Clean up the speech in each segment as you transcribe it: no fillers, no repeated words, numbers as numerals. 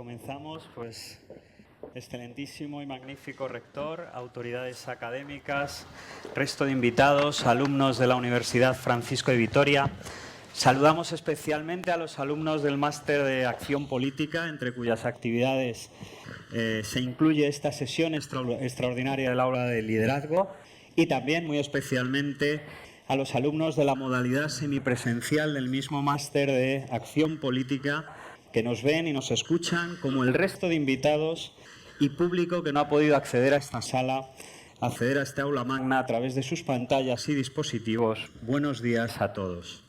Comenzamos, pues, excelentísimo y magnífico rector, autoridades académicas, resto de invitados, alumnos de la Universidad Francisco de Vitoria. Saludamos especialmente a los alumnos del Máster de Acción Política, entre cuyas actividades se incluye esta sesión extraordinaria del aula de liderazgo, y también, muy especialmente, a los alumnos de la modalidad semipresencial del mismo Máster de Acción Política, que nos ven y nos escuchan, como el resto de invitados y público que no ha podido acceder a esta sala, acceder a este aula magna a través de sus pantallas y dispositivos. Buenos días a todos.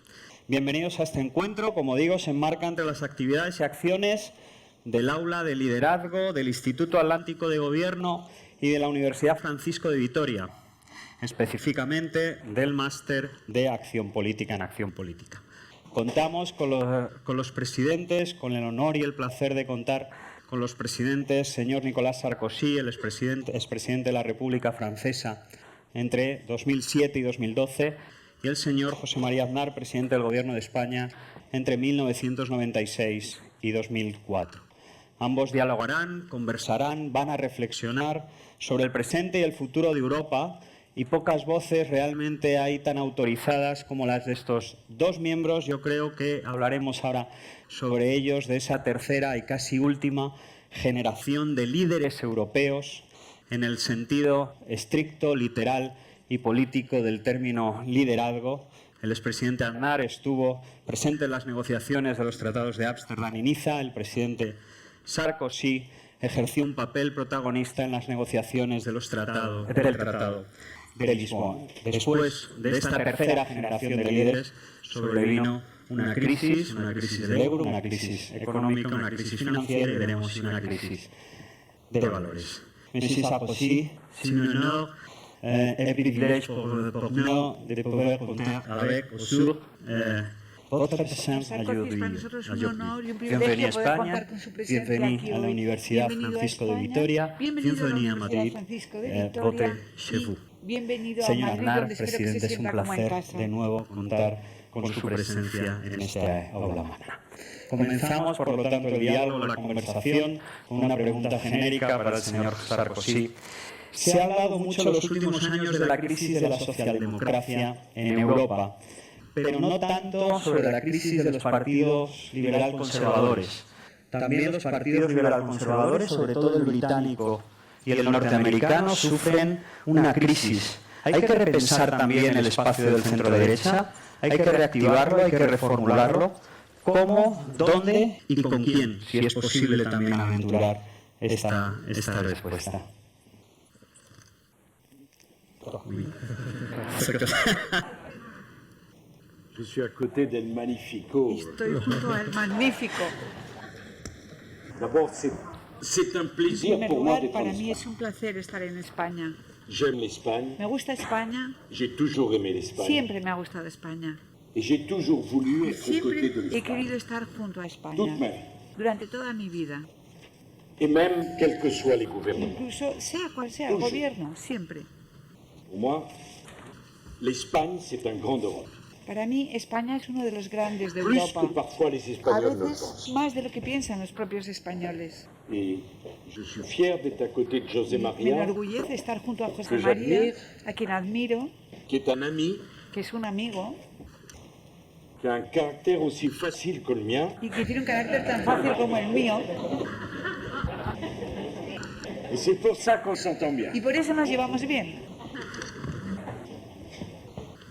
Bienvenidos a este encuentro. Como digo, se enmarca entre las actividades y acciones del aula de liderazgo del Instituto Atlántico de Gobierno y de la Universidad Francisco de Vitoria, específicamente del Máster de Acción Política en Acción Política. Contamos con los presidentes, con el honor y el placer de contar con los presidentes, señor Nicolas Sarkozy, el expresidente de la República Francesa entre 2007 y 2012, y el señor José María Aznar, presidente del Gobierno de España entre 1996 y 2004. Ambos dialogarán, conversarán, van a reflexionar sobre el presente y el futuro de Europa, y pocas voces realmente hay tan autorizadas como las de estos dos miembros. Yo creo que hablaremos ahora sobre ellos, de esa tercera y casi última generación de líderes europeos, en el sentido estricto, literal y político del término liderazgo. El expresidente Aznar estuvo presente en las negociaciones de los tratados de Ámsterdam y Niza. El presidente Sarkozy ejerció un papel protagonista en las negociaciones de del Tratado de Lisboa. Después de esta tercera generación de líderes sobrevino una crisis del euro, una crisis económica, una crisis financiera y veremos si una crisis de valores. Monsieur Sarkozy, c'est un honneur et privilège pour nous de pouvoir compter avec vous sur votre présence aujourd'hui. Bienvenue a España, bienvenue a la Universidad Francisco de Vitoria, bienvenue a Madrid, vote chez vous. Bienvenido Señor a Madrid, Aznar, donde espero presidente, que se es un sienta como en placer casa. de nuevo contar con su presencia en esta aula magna. Comenzamos, por lo tanto, el diálogo, la conversación, con una pregunta genérica para el señor Sarkozy. Se ha hablado mucho en los últimos años de la crisis de la socialdemocracia en Europa, pero no tanto sobre la crisis de los partidos liberal-conservadores. También los partidos liberal-conservadores, sobre todo el británico y el norteamericano, sufren una crisis. Hay que repensar también el espacio del centro-derecha, hay que reactivarlo, hay que reformularlo. ¿Cómo, dónde y con quién? Si es posible también aventurar esta respuesta. Je suis à côté del Magnifico. Estoy junto al Magnífico. D'abord, c'est un En plaisir primer pour moi lugar, d'être en para mí Espagne. es un placer estar en España. J'aime l'Espagne, Me gusta España, j'ai toujours aimé l'Espagne. siempre me ha gustado España. Et j'ai toujours voulu être aux côtés de Siempre he l'Espagne. querido estar junto a Toute España, ma vie. durante toda mi vida. Et même, quels que soient les gouvernements. Incluso sea cual sea el gobierno, siempre. Pour moi, l'Espagne, c'est un grand Europe. Para mí, España es uno de los grandes de Plus Europa. que parfois les A Espagnols ne le veces pensent. más de lo que piensan los propios españoles. Et je suis fier d'être à côté de José Me María, enorgullece estar junto a José Que María, j'admire. a quien admiro, qui est un ami, que es un amigo qui a un caractère aussi facile que le mien. y que tiene un carácter tan fácil como el mío. Et c'est pour ça qu'on s'entend bien. Y por eso nos llevamos bien.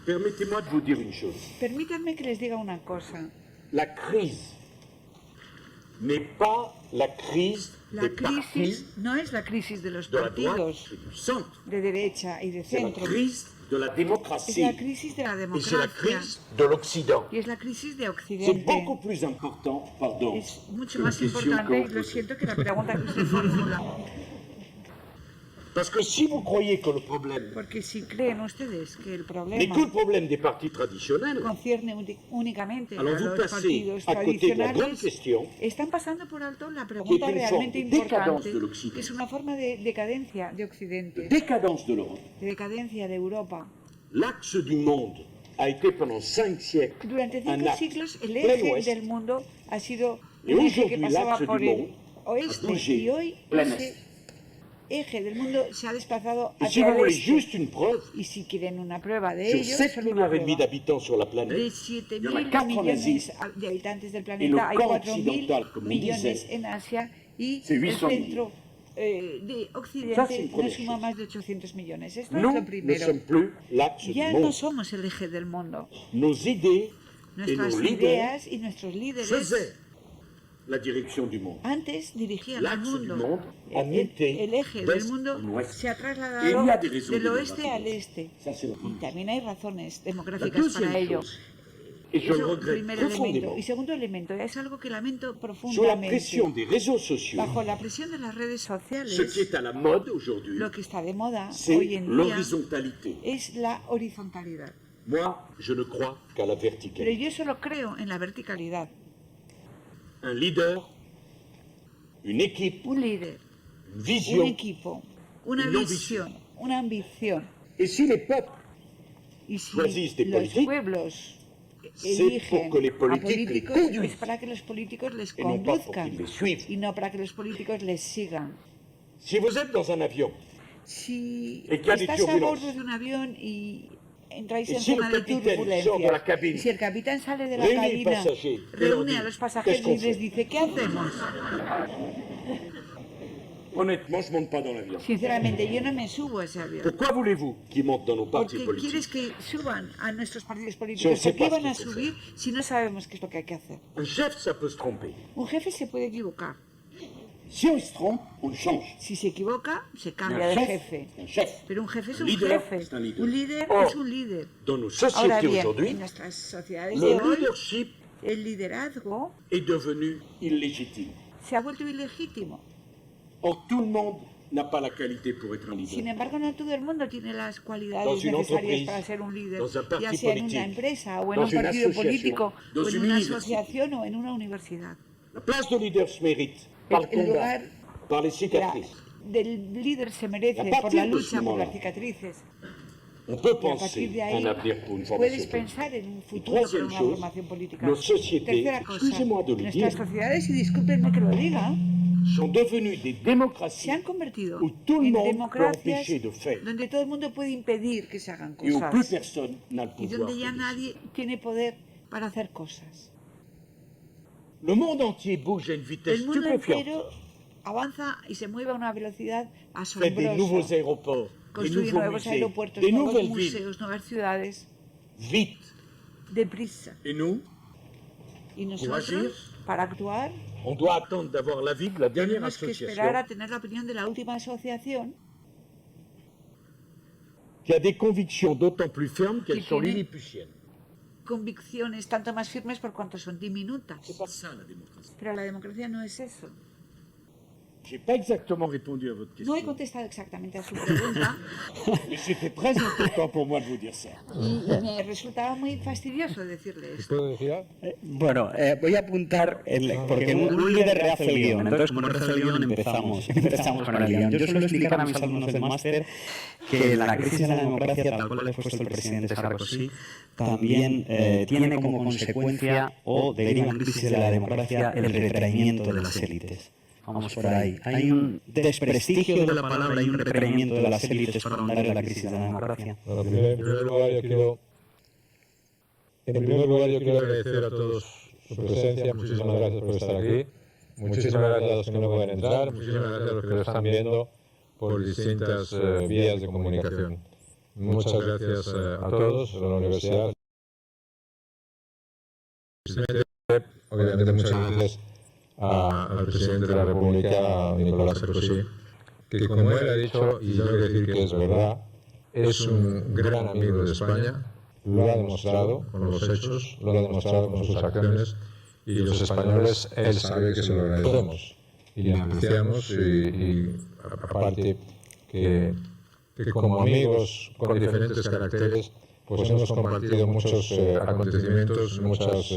Permettez-moi de vous dire une chose. Permítanme que les diga una cosa. La crise n'est pas la crise La des partis crisis no es la crisis de los de la droite partidos et du centre. de derecha y de C'est la centro. crise de la Es démocratie. la crisis de la Et c'est la democracia crise de l'Occident. y es la crisis de C'est Occidente. beaucoup plus important, pardon, Es mucho que la más question importante, y qu'on lo pose. siento, que la pregunta que usted formula. Parce que si vous croyez que le problème Porque si creen ustedes que el n'est problema que le problème des partis traditionnels, concierne únicamente a alors vous los passez partidos à côté de la grande tradicionales, question están pasando por alto la pregunta une realmente forme de décadence importante, de l'Occident. que es una forma de decadencia de Occidente, décadence de l'Europe. de decadencia de Europa. L'axe du monde a été pendant 5 siècles Durante un 5 axe siglos el plein eje ouest. del mundo ha sido Et un eje que aujourd'hui, pasaba l'axe por du el monde oeste bougé y hoy plein ese eje del mundo se ha desplazado Et si hacia vous el voulez este. juste une preuve, Y si quieren una prueba de sur ello, 7,5 solo una milliards prueba. d'habitants sur la De planète, 7.000 4 en Asie. millones de habitantes del Et planeta, le hay camp 4.000 occidental, como millones dice, en Asia y c'est el 800 centro de Ça, Occidente c'est une no première suma chose. más de 800 millones. Esto nous es lo ne primero. sommes plus l'axe du Ya no monde. somos el eje del mundo. Nos idées et Nuestras nos leaders ideas y nuestros líderes faisaient la direction du monde. antes dirigían al L'axe du mundo. monde a muté El eje d'est del mundo en ouest. se ha Et il trasladado y a des raisons del oeste démographiques. al este. Ça, c'est la Y première. también hay razones La demográficas para deuxième ello. chose, et je le Eso, regrette primer profondément, elemento. Y segundo elemento, es algo que lamento sous la profundamente. pression des réseaux sociaux, Bajo la presión de las redes ce sociales, qui est à la mode aujourd'hui, lo que está de moda c'est hoy en día l'horizontalité. es la horizontalidad. Moi, je ne crois qu'à la Pero verticalité. yo solo creo en la verticalidad. Un leader, une équipe, Un líder, une un vision. equipo, una Una visión, una ambición. Et si les peuples, Y si choisissent des los politiques, pueblos c'est eligen pour que les a politiques les políticos, conduisent es para que los políticos les et non pas pour conduzcan qu'ils les suivent. y no para que los políticos les sigan. Si vous êtes dans un avion Si Et qu'il y a des estás a turbulences. bordo de un avión y entráis Et en si zona le de capitaine sort de la turbulencias, cabine, y si el capitán sale de la réunit les cabina, passagers et leur reúne dit, a los "Qu'est-ce pasajeros qu'on y les fait?" dice, ¿qué hacemos? Honnêtement, je ne monte pas dans l'avion. Sinceramente, yo no me subo a ese avión. Pourquoi voulez-vous qu'ils montent dans nos partis Porque politiques? quieres que suban a nuestros partidos Si políticos. on sait ¿Por qué pas van a ce qu'il faut subir si no sabemos qué es lo que hay que hacer? Un chef, ça peut se tromper. Un jefe se puede equivocar. Si on se trompe, on change. Si se equivoca, se cambia Un de chef, jefe. un chef. Pero un jefe es Un un líder jefe. es un líder. Un líder Or, es un líder. Dans nos Ahora sociétés bien, aujourd'hui, en nuestras sociedades de le hoy, leadership el liderazgo est devenu illégitime. se ha vuelto ilegítimo. Or, tout le monde n'a pas la qualité pour être un Sin leader. embargo, no todo el mundo tiene las Dans cualidades une necesarias entreprise, para ser un líder, dans un parti ya sea en politique, una empresa o en dans un une partido association, político dans o en une una université. asociación o en una universidad. La place de leader se mérite par le El combat, lugar par les la- cicatrices. del líder se merece Y a por la partir de lucha ese por las momento, cicatrices. On peut Y a partir penser de à ahí un avenir pour une puedes formation politique. pensar en un Y futuro para troisième una chose, formación política. nos sociétés, Tercera cosa, excusez-moi de le nuestras dire, sociedades, y discúlpenme que lo diga, sont devenues des se démocraties han convertido où tout le en monde peut democracias empêcher de faire donde todo el mundo puede impedir que se hagan et où plus cosas personne n'a le y pouvoir. donde ya de nadie tiene poder para hacer cosas. décider. Le monde entier bouge à une vitesse El mundo stupéfiante. entero avanza y se mueve a una velocidad Fait des nouveaux asombrosa. aéroports, des Construye nouveaux nuevos musées, aeropuertos, des nuevos nouvelles villes. museos, nuevas ciudades, Vite. deprisa. Et nous, Y agir. nosotros, para actuar, on doit attendre d'avoir l'avis de la dernière tenemos que esperar association a tener la opinión de la última asociación qui a des convictions d'autant plus fermes qu'elles Qui sont tiene- lilliputiennes. convicciones tanto más firmes por cuanto son diminutas. C'est pas ça la démocratie. Pero la democracia no es eso. J'ai pas exactement répondu à votre No he question. contestado exactamente a su pregunta Mais c'était très important pour moi de vous dire ça. y me resultaba muy fastidioso decirle esto. ¿Puedo decir algo? Bueno, voy a apuntar, porque un líder rehace el guión. Entonces, como rehace el guión, empezamos con el guión. Yo suelo explicar a mis alumnos del máster que la crisis de la democracia, tal cual le ha puesto el presidente Sarkozy, también tiene como consecuencia o deriva en crisis de la democracia el retraimiento de las élites. Vamos por ahí. Hay un desprestigio de la palabra y un retraimiento de las élites para ahondar en la crisis de la democracia. Bueno, en primer lugar yo quiero agradecer a todos su presencia. Muchísimas gracias por estar aquí. Muchísimas gracias a los que no pueden entrar. Muchísimas gracias a los que lo están viendo por distintas vías de comunicación. Muchas gracias a todos, a la universidad. Obviamente muchas gracias al presidente de la República, Nicolás Sarkozy, que como él ha dicho, y tengo que decir que es verdad, es un gran amigo de España, lo ha demostrado con los hechos, lo ha demostrado con sus acciones, y los españoles, él sabe que se lo agradecemos y le apreciamos, y aparte que como amigos con diferentes caracteres, pues hemos compartido muchos acontecimientos, muchas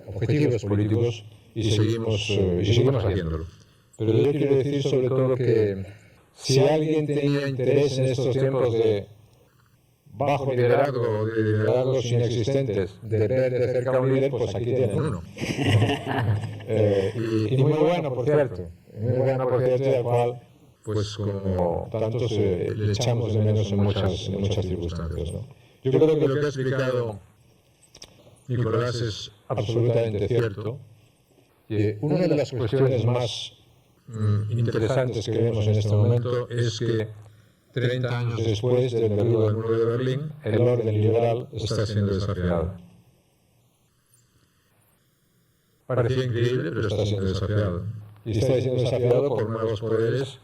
objetivos políticos y seguimos haciéndolo. Pero yo quiero decir sobre todo que si alguien tenía interés en estos tiempos de bajo liderazgo, de liderazgos inexistentes, de ver de cerca a un líder, pues aquí tienen uno. Y muy bueno, por cierto. Muy bueno, por cierto, y al cual, pues como tantos le echamos de menos en muchas circunstancias, ¿no? Yo creo que lo que ha explicado Nicolás es absolutamente cierto. Y una de las cuestiones más interesantes que vemos en este momento es que 30 años después del derribo del muro de Berlín, el orden liberal está siendo desafiado. Parecía increíble, pero está siendo desafiado. Y está siendo desafiado por nuevos poderes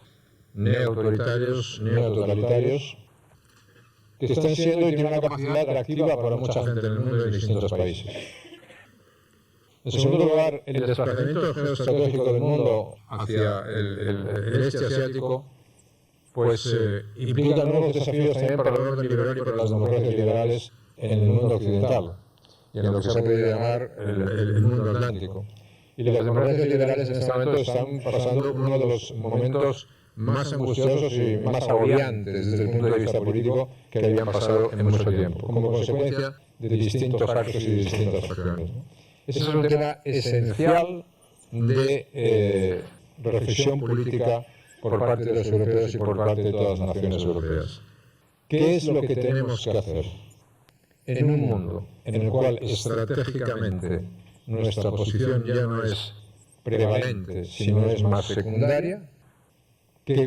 neautoritarios, neototalitarios, que están siendo y tienen una capacidad atractiva para mucha gente en el mundo en distintos países. En segundo lugar, el desplazamiento geoestratégico del mundo hacia el este asiático pues implica nuevos desafíos también para el orden liberal y para las democracias liberales en el mundo occidental y en lo que se ha podido llamar el mundo atlántico. Y las democracias liberales en este momento están pasando uno de los momentos más angustiosos y más agobiantes desde el punto de vista político que habían pasado en mucho tiempo, como consecuencia de distintos actos y de distintas acciones, ¿no? Ese es un tema esencial de reflexión política por parte de los europeos y por parte de todas las naciones europeas. ¿Qué es lo que tenemos que hacer en un mundo en el cual estratégicamente nuestra posición ya no es prevalente, sino es más secundaria?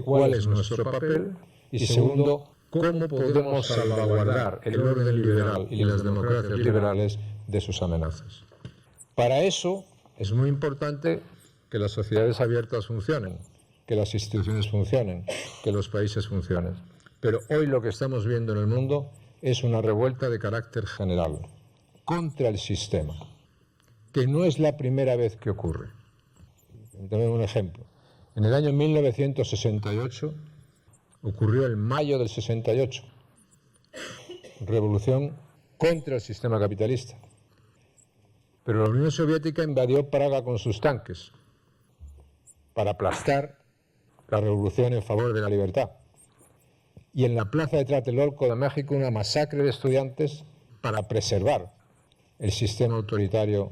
¿Cuál es nuestro papel? Y segundo, ¿cómo podemos salvaguardar el orden liberal y las democracias liberales de sus amenazas? Para eso es muy importante que las sociedades abiertas funcionen, que las instituciones funcionen, que los países funcionen. Pero hoy lo que estamos viendo en el mundo es una revuelta de carácter general contra el sistema, que no es la primera vez que ocurre. Permítame un ejemplo. En el año 1968 ocurrió el mayo del 68, revolución contra el sistema capitalista. Pero la Unión Soviética invadió Praga con sus tanques para aplastar la revolución en favor de la libertad. Y en la plaza de Tlatelolco de México una masacre de estudiantes para preservar el sistema autoritario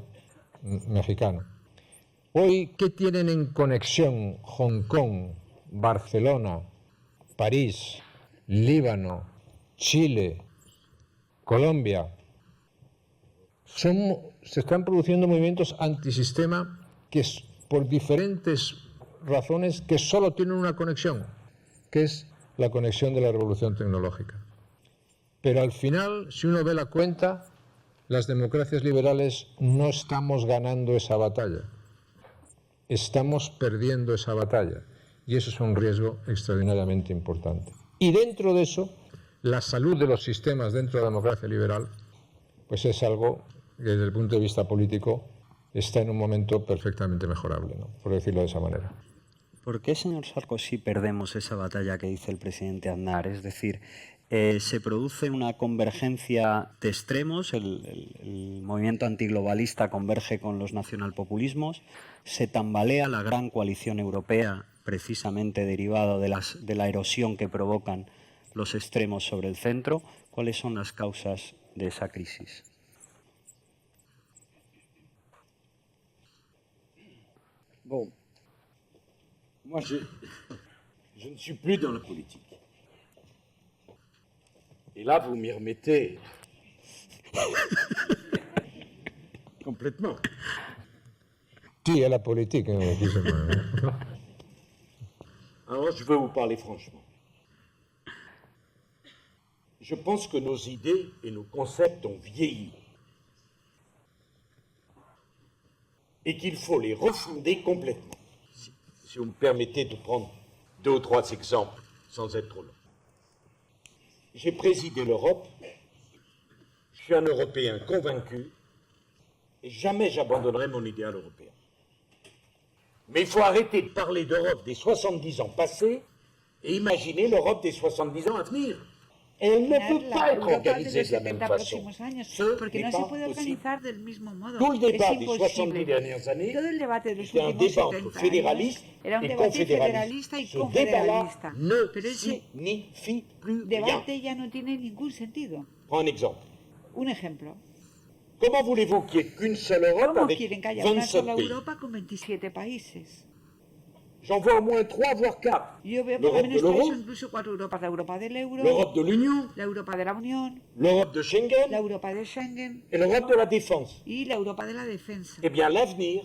mexicano. Hoy, ¿qué tienen en conexión Hong Kong, Barcelona, París, Líbano, Chile, Colombia? Se están produciendo movimientos antisistema que por diferentes razones que solo tienen una conexión, que es la conexión de la revolución tecnológica. Pero al final, si uno ve la cuenta, las democracias liberales no estamos ganando esa batalla. Estamos perdiendo esa batalla. Y eso es un riesgo extraordinariamente importante. Y dentro de eso, la salud de los sistemas dentro de la democracia liberal, pues es algo que desde el punto de vista político está en un momento perfectamente mejorable, ¿no? Por decirlo de esa manera. ¿Por qué, señor Sarkozy, perdemos esa batalla que dice el presidente Aznar? Es decir, se produce una convergencia de extremos, el movimiento antiglobalista converge con los nacionalpopulismos, se tambalea la gran coalición europea precisamente derivado de la erosión que provocan los extremos sobre el centro. ¿Cuáles son las causas de esa crisis? Bon, moi je ne suis plus dans la politique. Et là, vous m'y remettez complètement. Sí, a la política. Alors, je veux vous parler franchement. Je pense que nos idées et nos concepts ont vieilli. Et qu'il faut les refonder complètement. Si vous me permettez de prendre 2 ou 3 exemples, sans être trop long. J'ai présidé l'Europe, je suis un Européen convaincu, et jamais j'abandonnerai mon idéal européen. Mais il faut arrêter de parler d'Europe des 70 ans passés et imaginer l'Europe des 70 ans à venir. Elle ne imaginar peut la pas être Europa de organisée los de la même 70 façon. próximos años, Ce porque n'est no se pas puede possible. organizar del mismo modo. Tout le Es débat des 70 imposible. dernières années Todo el debate de los était un últimos débat entre 70 años fédéralistes era un et debate confédéralistes. federalista y Ce débat-là confederalista. ne Pero ese signifie plus rien. debate ya no tiene ningún sentido. Prends un exemple. Un ejemplo. Comment voulez-vous qu'il n'y ait qu'une seule Europe ¿Cómo avec quieren que haya una 27 sola pays? Europa con 27 países? J'en vois au moins 3 voire 4. Yo veo por lo L'Europe de menos tres o l'euro, incluso 4 Europas. La Europa del euro, l'Europe de l'Union, la Europa de la Unión, l'Europe de la Schengen Europa de Schengen et l'Europe de la défense. y la Europa de la defensa. Eh bien, l'avenir,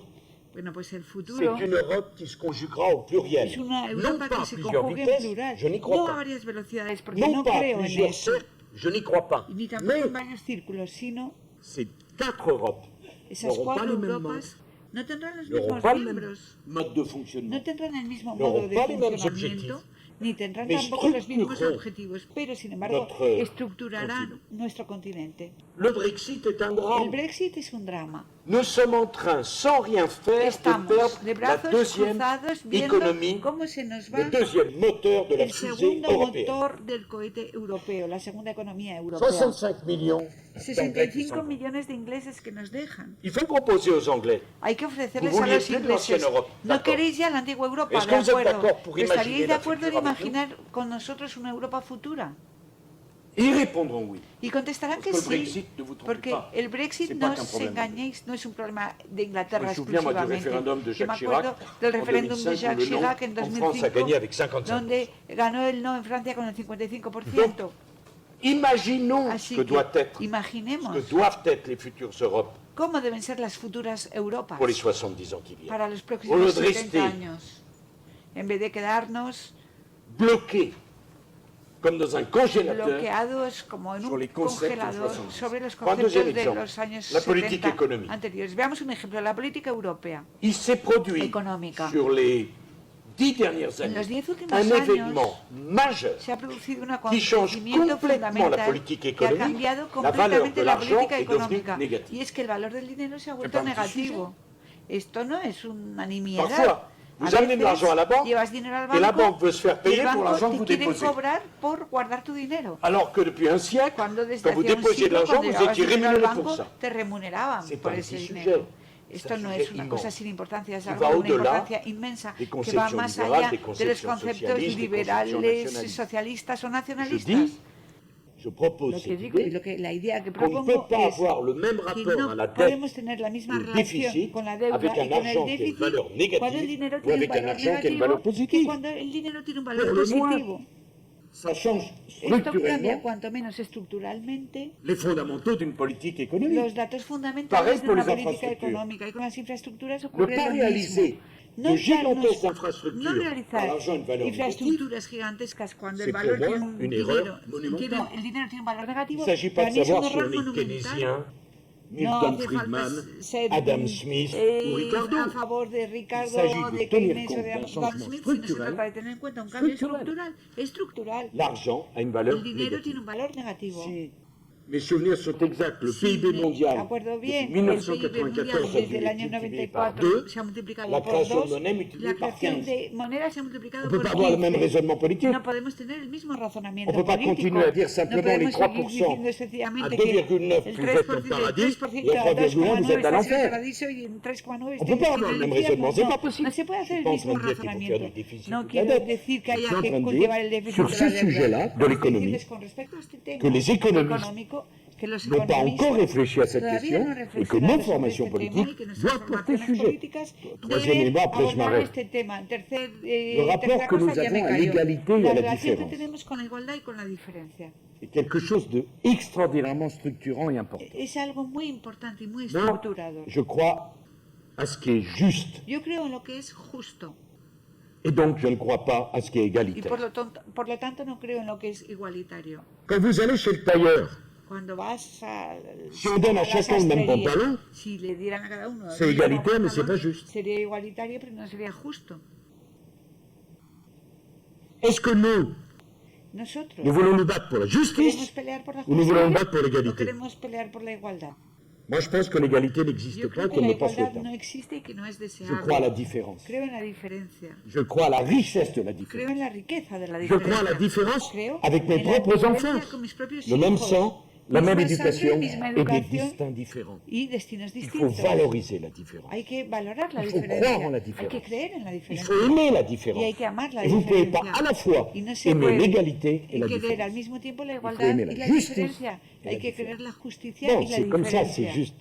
Bueno, pues el c'est futuro une Europe qui se conjuguera au pluriel. es una Non Europa pas que à se plusieurs conjugue en vitesses, plural, je n'y crois no a pas. varias velocidades, porque Non no pas à creo en plusieurs eso, cercles, je n'y crois pas. ni tampoco Mais en varios círculos, sino ces 4 Europes esas n'auront pas 4 les mêmes Europas no tendrán los n'auront mismos pas le même miembros, mode de fonctionnement. no tendrán el mismo n'auront modo de pas les mêmes funcionamiento, objectifs, ni tendrán mais tampoco los mismos structureront objetivos, pero sin embargo notre estructurarán continent. nuestro continente. Le Brexit est un El drame. Brexit es un drama. Nous sommes en train, sans rien faire, de Estamos perdre de la brazos deuxième cruzados viendo économie, cómo se nos le va deuxième moteur de la el fusée segundo européenne. motor del cohete europeo, la segunda economía europea. 65 millions d'Anglais qui 65 sont- millones de ingleses que nos dejan. Il faut proposer aux Anglais. Hay que ofrecerles Vous a vouliez los plus de l'ancienne ingleses. Europe, No d'accord. queréis ya la antigua Europa, Est-ce de que vous êtes acuerdo. d'accord pour Pero imaginer ¿estaríais de la acuerdo en future avec imaginar con nosotros una Europa futura? Ils répondront oui. Y contestarán que Porque el sí, Brexit, no vous trompez porque pas, el Brexit, c'est no pas qu'un os problème engañéis, no es un problema de Inglaterra Je me souviens, moi, du exclusivamente. référendum de Yo me Jacques acuerdo Chirac del en referéndum de 2005, Jacques où le non Chirac en en France a 2005, gagné avec 55%. donde ganó el no en Francia con el 55%. Imaginons Así ce que, doit être, imaginemos ce que doivent être les futures Europes cómo deben ser las futuras Europas pour les 70 ans qui viennent. para los Au próximos lieu de 70 rester años. En vez de quedarnos bloqués comme dans un congélateur bloqueados como en sur un les concepts de congelador 70. sobre los Prends un conceptos deuxième de exemple, los años la politique 70 économique. anteriores. Veamos un ejemplo, la política europea. Il s'est produit Económica. sur les 10 dernières En los années 10 últimos un años événement majeur se ha producido un qui change acontecimiento complètement la fundamental politique que ha économique, cambiado la valeur completamente de la l'argent política est devenue económica. négative. Y es que el valor del dinero se ha vuelto pas un petit negativo. Esto no es una nimiedad. Parfois, vous A amenez de veces l'argent à la banque, llevas dinero al et la banco banque veut se faire y el payer pour banco l'argent que te vous quiere déposez. cobrar por guardar tu dinero. Alors que depuis un siècle, Cuando desde quand vous hacía un déposiez de siglo, l'argent, cuando vous llevabas étiez dinero al rémunéré banco, pour ça. te remuneraban C'est por pas un ese petit dinero. sujet. Esto C'est un no sujet es una immense. cosa sin importancia, es Qui algo va de una au-delà importancia inmensa, des que va conceptions más libérales, allá des de los conceptions conceptos socialistes, des liberales, conceptions nationalistes. socialistas o Je nacionalistas. dis, je propose Lo que cette digo y idée la idea que qu'on ne propongo peut pas es avoir le même que rapport à la no dette podemos tener la misma et au relación déficit con la deuda avec y un con el argent qui a une déficit valeur cuando el négative dinero ou tiene un avec un valor argent qui a une negativo valeur que positive. cuando el dinero tiene un Pour valor le moins, positivo. ça change Esto cambia structurellement cuanto menos estructuralmente les fondamentaux d'une politique économique. los datos fundamentales Pareil de pour una les política infrastructures. económica y con las infraestructuras Ne ocurre pas lo réaliser mismo. No de darnos- gigantesques no infrastructures par realizar l'argent une valeur négative. infraestructuras gigantescas cuando el C'est valor pour moi tiene un une dinero, erreur monumentale. el dinero tiene un valor Il negativo. ne s'agit pas Para de mí es un savoir si error on est monumental. keynésien, No Milton hace Friedman, falta ser Adam Smith ou Ricardo. a favor de Ricardo, Il s'agit de de tenir Keynes o compte de d'un Adam changement Smith, sino se structurel. trata de tener en cuenta un cambio Structurel. estructural. L'argent a une valeur El dinero tiene négative. un valor negativo. Si mes souvenirs sont exacts, le Si PIB me mondial acuerdo depuis bien, el PIB mundial 1994 a desde el año multiplié par 94 2. se ha multiplicado La por création de 2, monnaie multipliée la par creación 15. de moneda se ha multiplicado On ne peut por pas avoir le même 15. raisonnement politique. No podemos tener el mismo razonamiento On ne peut pas político. continuer à dire simplement no les podemos seguir 3% diciendo à sencillamente 2,9 que el plus êtes au 3%, paradis, el et 3% à a 3,1 vous 2,9 êtes à estás en el l'enfer. paradiso y en 3,9 On ne estáis peut pas en avoir le el même infierno. raisonnement, c'est No, pas possible. no se puede hacer Je el suis pas en mismo train de dire qu'il faut faire razonamiento. du déficit No ou de la quiero dette. decir que Je haya suis en que train de cultivar dire, el déficit sur de ce la deuda. sujet-là, de Quiero l'économie, decirles con respecto a este tema que les économistes económico, que los n'ont pas economistas encore réfléchi à cette todavía question no et que reflexionaron nos sobre formations este tema politiques y que nuestras doivent porter formaciones sujet. políticas Troisième deben élément, après je abordar m'arrête. este tema. Le rapport Tercera que nous cosa, ya me avons à callo. l'égalité et à La la relación que différence. tenemos con la igualdad y con la diferencia. C'est quelque chose d'extraordinairement structurant et important. Es algo muy importante y muy Moi, estructurado. je crois à ce qui est juste, Yo creo en lo que es justo et donc je ne crois pas à ce qui est y égalitaire. por lo tanto no creo en lo que es igualitario. Quand vous allez chez le tailleur, Cuando vas a si on donne à la chacun le même sastrería, pantalon, si le dieran a cada uno c'est el mismo égalitaire, mais c'est pantalón, pas juste. sería igualitario, pero no sería justo. est-ce que nous Nosotros voulons nous battre pour la queremos justice pelear por la ou nous voulons nous justicia battre pour o l'égalité? queremos pelear por la igualdad. Moi, je pense que l'égalité n'existe Yo pas, creo que qu'elle la n'est pas igualdad souhaitable. no existe y que no es Je deseable. crois à la différence. Creo en la diferencia. Je crois à la richesse de la Creo différence. en la riqueza de la Je diferencia. crois à la différence Creo avec mes en la propres diferencia enfants. con mis propios Le même hijos. sang, la Misma même sangre, éducation misma et des educación destins différents. y destinos Il faut distintos. valoriser la différence. Hay que valorar la Il faut diferencia. croire en la Hay différence. que creer en la Il diferencia. faut aimer la Y différence. hay que amar la Et vous ne pouvez pas diferencia. à la fois Y no se aimer puede l'égalité et la querer différence. al mismo tiempo la faut igualdad aimer y la la justice diferencia. et Hay la que différence. querer la justicia Non, y la c'est comme ça, c'est diferencia. juste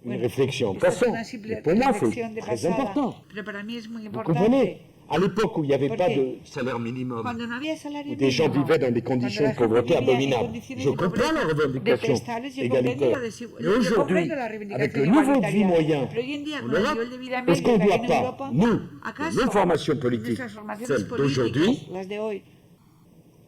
une Bueno, réflexion esta es passante. una simple Mais pour moi, c'est reflexión de très pasada, important. pero para mí es muy Vous importante. comprenez? À l'époque où il n'y avait Porque pas de salaire minimum, Cuando no había salario où des gens mínimo, vivaient dans des cuando conditions la de gente pauvreté vivía en abominables, condiciones je de comprends la pobreza revendication detestables, yo comprendo égalitaire. la Mais desigualdad. Yo aujourd'hui, comprendo la reivindicación avec le niveau de vie igualitaria. moyen Pero hoy en día, en con el Europe, nivel de vida est-ce medio qu'on que ne hay doit en pas, Europa, nous, ¿acaso nos formations politiques, nuestras formaciones celles d'aujourd'hui, políticas, las de hoy,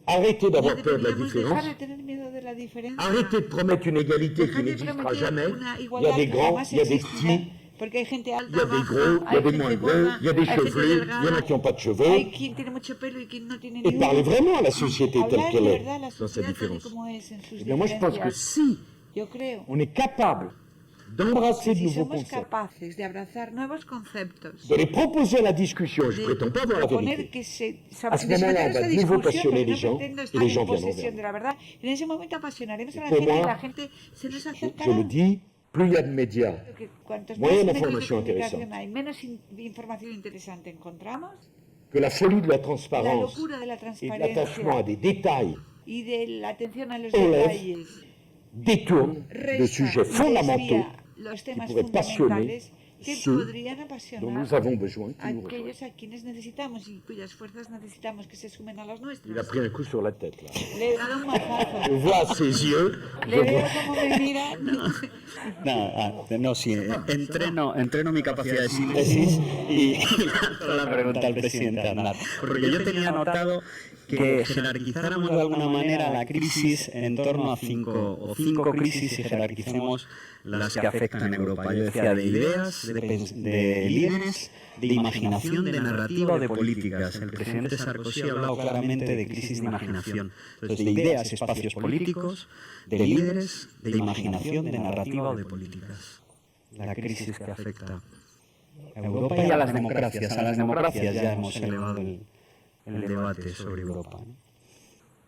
arrêter no d'avoir peur de la deberíamos dejar différence, de tener miedo de la diferencia? arrêter de promettre une égalité qui Dejar de n'existera prometer jamais. una Il y a igualdad des que grands, jamás il y a des existirá, petits, porque hay gente alta, il y a des baja, gros, il y a hay des gente moins gros, gorda, il y a des hay gente chevelus, il y en a delgada, qui n'ont pas de cheveux. hay quien tiene mucho pelo y quien no tiene Et ni parler uno. vraiment à la société telle Hablar qu'elle de est, verdad la dans sa sociedad tal y différence. como es en sus Eh bien, moi, je pense que diferencias. si Yo creo on est capable d'embrasser que de si nouveaux somos concepts, capaces de abrazar nuevos conceptos, de les proposer à la discussion, je ne de prétends pas avoir la proponer vérité. que se À ce moment-là, on va de nouveau passionner les gens et les gens viendront vers de nous. la verdad. En ese momento apasionaremos a la Pour gente y moi, la gente se nos Je acercará. le dis, plus il y a de médias, Que cuantos Moins más il y a medios de d'informations comunicación intéressantes. hay, menos información interesante encontramos. que la folie de la La transparence locura de la et de transparencia l'attachement à des détails y de la atención a los Enlève detalles détournent de resta sujets y fondamentaux desvía los temas pourraient passionner fundamentales que ceux podrían dont apasionar nous avons besoin a qui nous rejoignent. aquellos a quienes necesitamos y cuyas fuerzas necesitamos que se sumen a las Il a nuestras. pris un coup sur la tête, là. Le he dado un mazazo. Je vois ses yeux, je Le veo vois... como me mira. No, sí, entreno mi capacidad de síntesis y lanzo la pregunta al presidente Aznar. Porque yo tenía notado que jerarquizáramos de alguna manera la crisis en torno a cinco crisis y jerarquicemos las que afectan a Europa. Yo decía de ideas, de líderes, de imaginación, de narrativa o de políticas. El presidente Sarkozy ha hablado claramente de crisis de imaginación. Entonces, de ideas, espacios políticos, de líderes, de imaginación, de narrativa o de políticas. La crisis que afecta a Europa y a las democracias. A las democracias ya hemos elevado el debate sobre Europa, ¿no?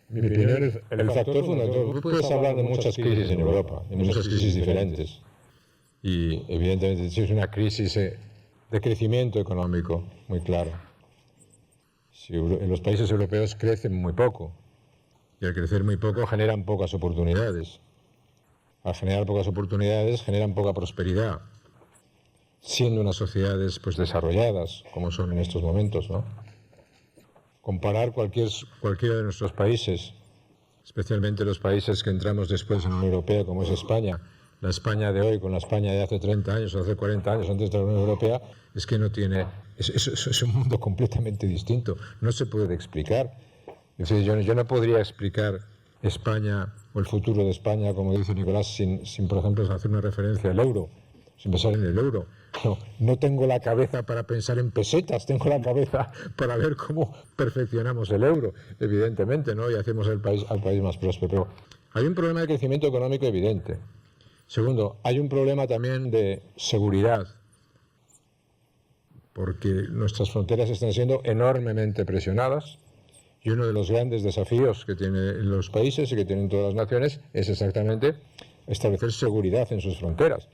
Mi opinión es el factor fundamental. Tú puedes hablar de muchas crisis en Europa, en muchas crisis diferentes. Y evidentemente si es una crisis de crecimiento económico, muy claro. Si en los países europeos crecen muy poco. Y al crecer muy poco generan pocas oportunidades. Al generar pocas oportunidades generan poca prosperidad. Siendo unas sociedades pues desarrolladas, como son en estos momentos, ¿no? Comparar cualquiera de nuestros países, especialmente los países que entramos después en la Unión Europea, como es España, la España de hoy con la España de hace 30 años o hace 40 años antes de la Unión Europea, es que no tiene... Es un mundo completamente distinto, no se puede explicar. Es decir, yo no podría explicar España o el futuro de España, como dice Nicolás, sin por ejemplo, hacer una referencia al euro, sin pensar en el euro. No tengo la cabeza para pensar en pesetas, tengo la cabeza para ver cómo perfeccionamos el euro, evidentemente, ¿no? Y hacemos al país más próspero. Pero hay un problema de crecimiento económico evidente. Segundo, hay un problema también de seguridad, porque nuestras fronteras están siendo enormemente presionadas y uno de los grandes desafíos que tienen los países y que tienen todas las naciones es exactamente establecer seguridad en sus fronteras.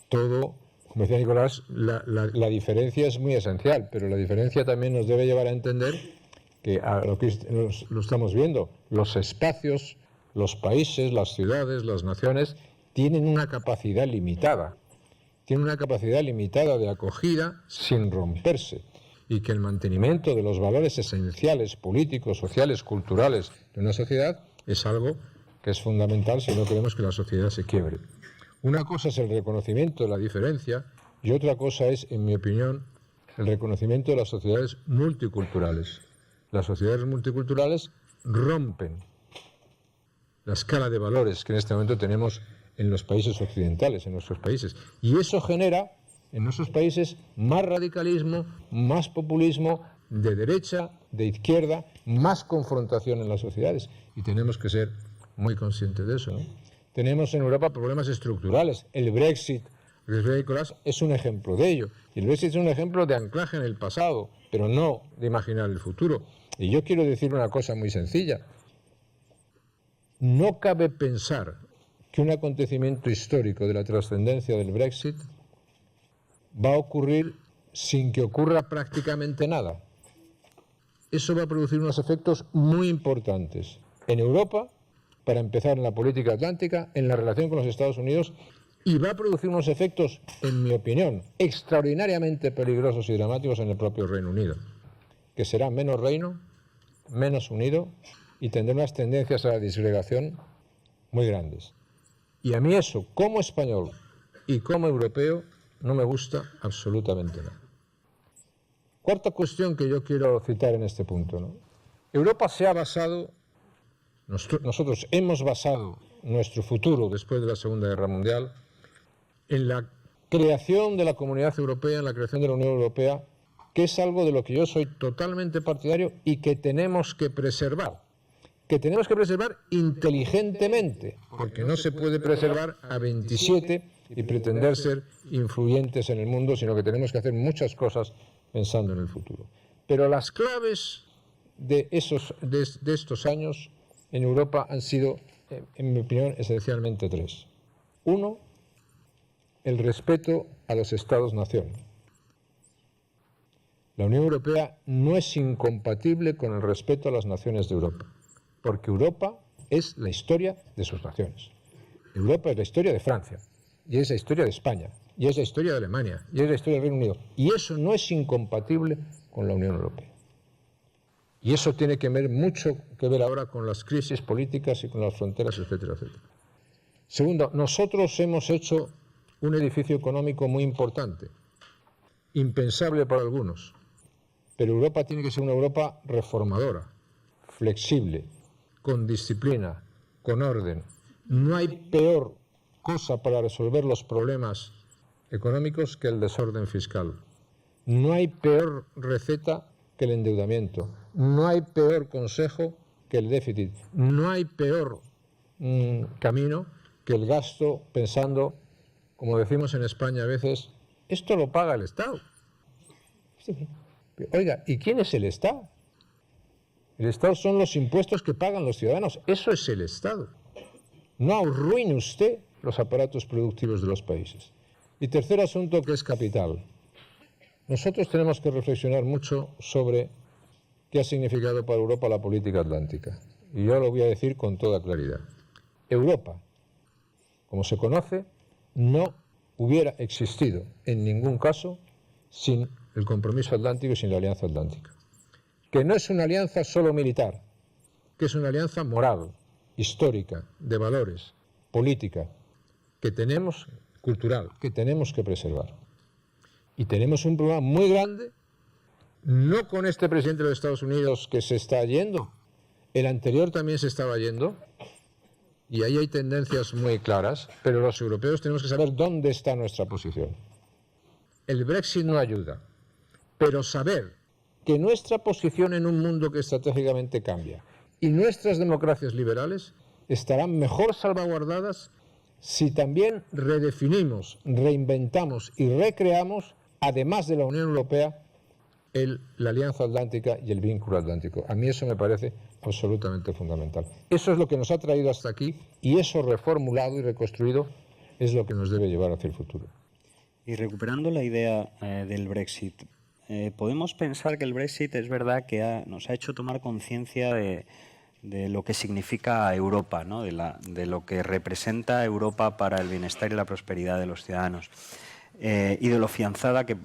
Todo... Como decía Nicolás, la diferencia es muy esencial, pero la diferencia también nos debe llevar a entender que a lo que lo estamos viendo, los espacios, los países, las ciudades, las naciones, tienen una capacidad limitada. Tienen una capacidad limitada de acogida sin romperse. Y que el mantenimiento de los valores esenciales, políticos, sociales, culturales de una sociedad es algo que es fundamental si no queremos que la sociedad se quiebre. Una cosa es el reconocimiento de la diferencia y otra cosa es, en mi opinión, el reconocimiento de las sociedades multiculturales. Las sociedades multiculturales rompen la escala de valores que en este momento tenemos en los países occidentales, en nuestros países. Y eso genera en nuestros países más radicalismo, más populismo de derecha, de izquierda, más confrontación en las sociedades. Y tenemos que ser muy conscientes de eso, ¿no? Tenemos en Europa problemas estructurales. El Brexit, lo que decía Nicolás, es un ejemplo de ello. Y el Brexit es un ejemplo de anclaje en el pasado, pero no de imaginar el futuro. Y yo quiero decir una cosa muy sencilla. No cabe pensar que un acontecimiento histórico de la trascendencia del Brexit va a ocurrir sin que ocurra prácticamente nada. Eso va a producir unos efectos muy importantes en Europa, para empezar en la política atlántica, en la relación con los Estados Unidos, y va a producir unos efectos, en mi opinión, extraordinariamente peligrosos y dramáticos en el propio Reino Unido, que será menos reino, menos unido y tendrá unas tendencias a la disgregación muy grandes. Y a mí eso, como español y como europeo, no me gusta absolutamente nada. Cuarta cuestión que yo quiero citar en este punto, ¿no? Europa se ha basado, nosotros hemos basado nuestro futuro después de la Segunda Guerra Mundial en la creación de la Comunidad Europea, en la creación de la Unión Europea, que es algo de lo que yo soy totalmente partidario y que tenemos que preservar. Que tenemos que preservar inteligentemente, porque no se puede preservar a 27 y pretender ser influyentes en el mundo, sino que tenemos que hacer muchas cosas pensando en el futuro. Pero las claves de estos años en Europa han sido, en mi opinión, esencialmente tres. Uno, el respeto a los Estados-nación. La Unión Europea no es incompatible con el respeto a las naciones de Europa, porque Europa es la historia de sus naciones. Europa es la historia de Francia, y es la historia de España, y es la historia de Alemania, y es la historia del Reino Unido, y eso no es incompatible con la Unión Europea. Y eso tiene que ver mucho que ver ahora con las crisis políticas y con las fronteras, etcétera, etcétera. Segundo, nosotros hemos hecho un edificio económico muy importante, impensable para algunos, pero Europa tiene que ser una Europa reformadora, flexible, con disciplina, con orden. No hay peor cosa para resolver los problemas económicos que el desorden fiscal. No hay peor receta que el endeudamiento. No hay peor consejo que el déficit. No hay peor camino que el gasto pensando, como decimos en España a veces, esto lo paga el Estado. Oiga, ¿y quién es el Estado? El Estado son los impuestos que pagan los ciudadanos. Eso es el Estado. No arruine usted los aparatos productivos de los países. Y tercer asunto, que es capital. Nosotros tenemos que reflexionar mucho sobre qué ha significado para Europa la política atlántica. Y yo lo voy a decir con toda claridad. Europa, como se conoce, no hubiera existido en ningún caso sin el compromiso atlántico y sin la alianza atlántica. Que no es una alianza solo militar, que es una alianza moral, histórica, de valores, política, que tenemos, cultural, que tenemos que preservar. Y tenemos un problema muy grande, no con este presidente de los Estados Unidos que se está yendo, el anterior también se estaba yendo, y ahí hay tendencias muy claras, pero los europeos tenemos que saber dónde está nuestra posición. El Brexit no ayuda, pero saber que nuestra posición en un mundo que estratégicamente cambia y nuestras democracias liberales estarán mejor salvaguardadas si también redefinimos, reinventamos y recreamos, además de la Unión Europea, la Alianza Atlántica y el vínculo atlántico. A mí eso me parece absolutamente fundamental. Eso es lo que nos ha traído hasta aquí y eso reformulado y reconstruido es lo que nos debe llevar hacia el futuro. Y recuperando la idea del Brexit, podemos pensar que el Brexit es verdad que nos ha hecho tomar conciencia de lo que significa Europa, ¿no? de lo que representa Europa para el bienestar y la prosperidad de los ciudadanos. Y de lo afianzada que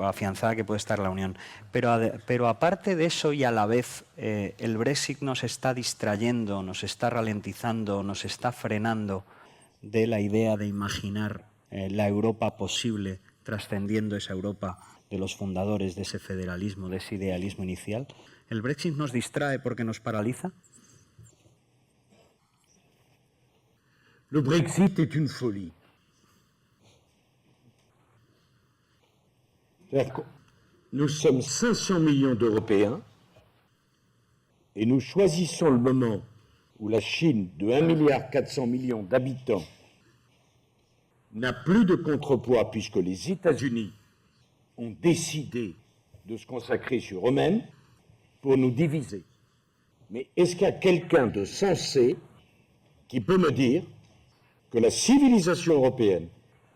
puede estar la Unión. Pero aparte de eso y a la vez, el Brexit nos está distrayendo, nos está ralentizando, nos está frenando de la idea de imaginar la Europa posible, trascendiendo esa Europa de los fundadores de ese federalismo, de ese idealismo inicial. ¿El Brexit nos distrae porque nos paraliza? Le Brexit est une folie. Nous sommes 500 millions d'Européens et nous choisissons le moment où la Chine, de 1,4 milliard d'habitants, n'a plus de contrepoids puisque les États-Unis ont décidé de se consacrer sur eux-mêmes pour nous diviser. Mais est-ce qu'il y a quelqu'un de sensé qui peut me dire que la civilisation européenne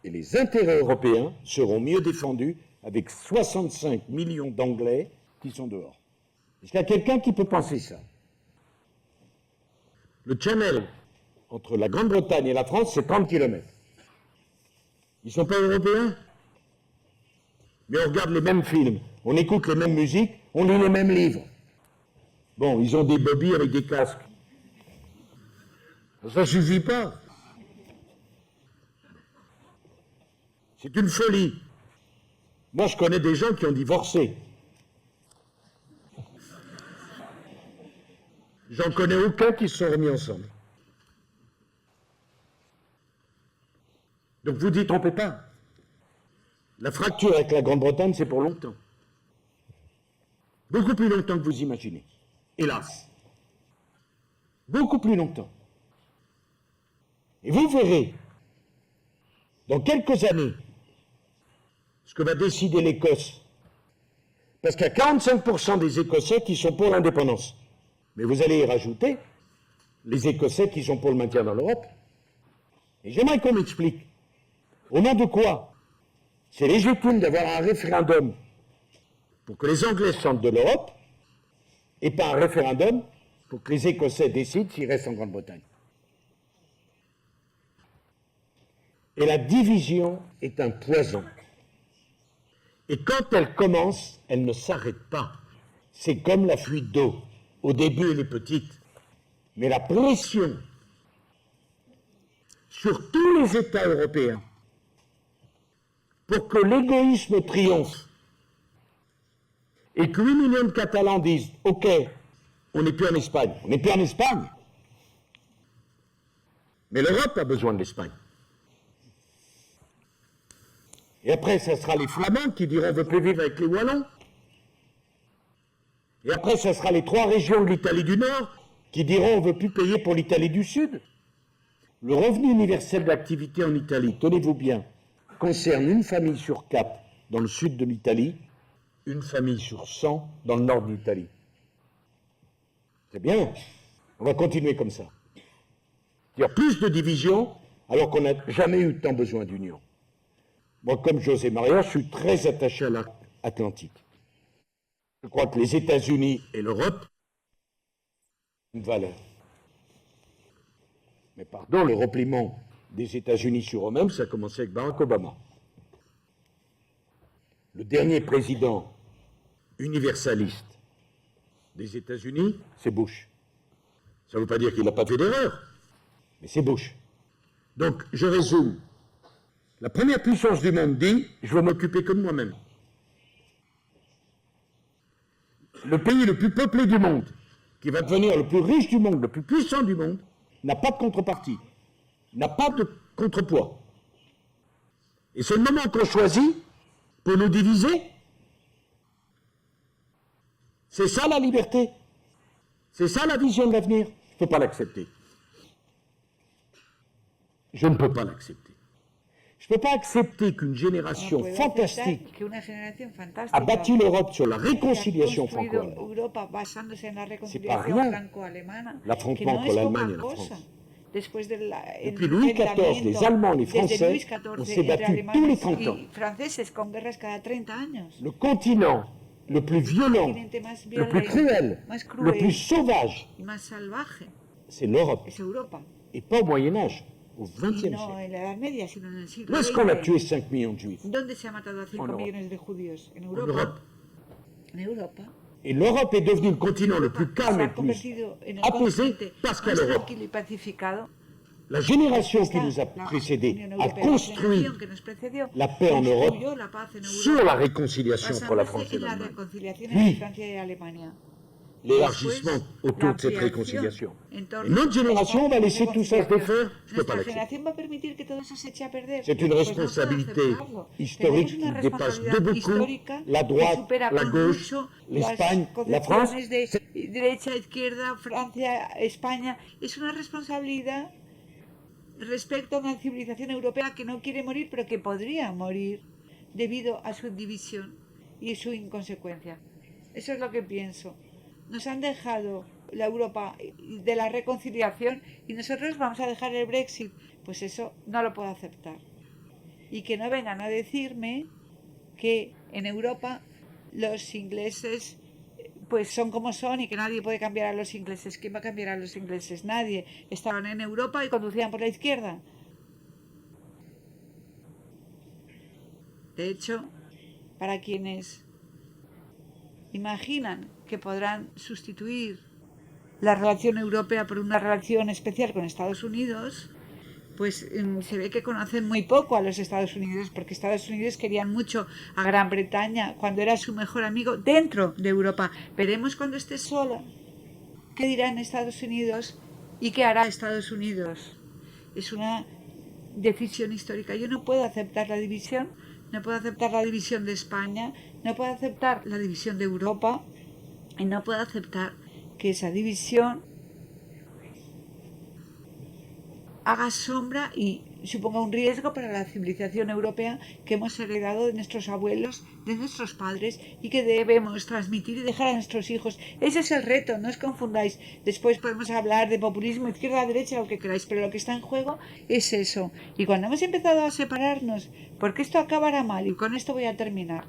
et les intérêts européens seront mieux défendus avec 65 millions d'Anglais qui sont dehors? Est-ce qu'il y a quelqu'un qui peut penser ça? Le Channel entre la Grande-Bretagne et la France, c'est 30 km. Ils ne sont pas européens? Mais on regarde les mêmes films, on écoute les mêmes musiques, on lit les mêmes livres. Bon, ils ont des bobbies avec des casques. Ça ne suffit pas. C'est une folie. Moi, je connais des gens qui ont divorcé. J'en connais aucun qui se sont remis ensemble. Donc vous dites, trompez pas. La fracture avec la Grande-Bretagne, c'est pour longtemps. Beaucoup plus longtemps que vous imaginez. Hélas. Beaucoup plus longtemps. Et vous verrez, dans quelques années, ce que va décider l'Écosse. Parce qu'il y a 45% des Écossais qui sont pour l'indépendance. Mais vous allez y rajouter les Écossais qui sont pour le maintien dans l'Europe. Et j'aimerais qu'on m'explique. Au nom de quoi c'est légitime d'avoir un référendum pour que les Anglais sortent de l'Europe et pas un référendum pour que les Écossais décident s'ils restent en Grande-Bretagne. Et la division est un poison. Et quand elle commence, elle ne s'arrête pas. C'est comme la fuite d'eau. Au début, elle est petite. Mais la pression sur tous les États européens pour que l'égoïsme triomphe et que 8 millions de Catalans disent « Ok, on n'est plus en Espagne. On n'est plus en Espagne. Mais l'Europe a besoin de l'Espagne. » Et après, ça sera les Flamands qui diront « On ne veut plus vivre avec les Wallons. » Et après, ça sera les 3 régions de l'Italie du Nord qui diront « On ne veut plus payer pour l'Italie du Sud. » Le revenu universel d'activité en Italie, tenez-vous bien, concerne une famille sur 4 dans le sud de l'Italie, une famille sur 100 dans le nord de l'Italie. C'est bien, on va continuer comme ça. C'est-à-dire plus de divisions alors qu'on n'a jamais eu tant besoin d'union. Moi, comme José Maria, je suis très attaché à l'arc atlantique. Je crois que les États-Unis et l'Europe ont une valeur. Mais pardon, le repliement des États-Unis sur eux-mêmes, ça a commencé avec Barack Obama. Le dernier président universaliste des États-Unis, c'est Bush. Ça ne veut pas dire qu'il n'a pas fait d'erreur, mais c'est Bush. Donc, je résume. La première puissance du monde dit « je vais m'occuper que de moi-même ». Le pays le plus peuplé du monde, qui va devenir le plus riche du monde, le plus puissant du monde, n'a pas de contrepartie, n'a pas de contrepoids. Et c'est le moment qu'on choisit pour nous diviser. C'est ça la liberté. C'est ça la vision de l'avenir. Je ne peux pas l'accepter. Je ne peux pas l'accepter. Je ne peux pas accepter qu'une génération fantastique a bâti l'Europe sur la réconciliation franco-allemande. C'est pas rien, l'affrontement entre l'Allemagne et la France. Depuis Louis XIV, les Allemands et les Français, on s'est battus tous les 30 ans. Le continent le plus violent, le plus cruel, le plus sauvage, c'est l'Europe. Et pas au Moyen-Âge. Au XXe siècle. Où est-ce qu'on a tué 5 millions de Juifs? En Europe. Et l'Europe est devenue le continent le plus calme et le plus apaisé parce qu'à l'Europe. La génération qui nous a précédés a construit la paix en Europe sur la réconciliation entre la France et l'Allemagne. Puis, l'élargissement autour de cette réconciliation. Et notre génération va laisser tout ça se défaire, je ne peux pas l'accepter. C'est une responsabilité historique qui dépasse de beaucoup la droite, la gauche, l'Espagne, la France. respecto a una civilización europea que no quiere morir, pero que podría morir debido a su división y su inconsecuencia. Eso es lo que pienso. Nos han dejado la Europa de la reconciliación y nosotros vamos a dejar el Brexit. Pues eso no lo puedo aceptar. Y que no vengan a decirme que en Europa los ingleses pues son como son y que nadie puede cambiar a los ingleses. ¿Quién va a cambiar a los ingleses? Nadie. Estaban en Europa y conducían por la izquierda. De hecho, para quienes imaginan que podrán sustituir la relación europea por una relación especial con Estados Unidos, pues se ve que conocen muy poco a los Estados Unidos, porque Estados Unidos querían mucho a Gran Bretaña cuando era su mejor amigo dentro de Europa. Veremos cuando esté sola qué dirán Estados Unidos y qué hará Estados Unidos. Es una decisión histórica. Yo no puedo aceptar la división, no puedo aceptar la división de España, no puedo aceptar la división de Europa y no puedo aceptar que esa división haga sombra y suponga un riesgo para la civilización europea que hemos heredado de nuestros abuelos, de nuestros padres y que debemos transmitir y dejar a nuestros hijos. Ese es el reto, no os confundáis. Después podemos hablar de populismo, izquierda, derecha, lo que queráis, pero lo que está en juego es eso. Y cuando hemos empezado a separarnos, porque esto acabará mal, y con esto voy a terminar,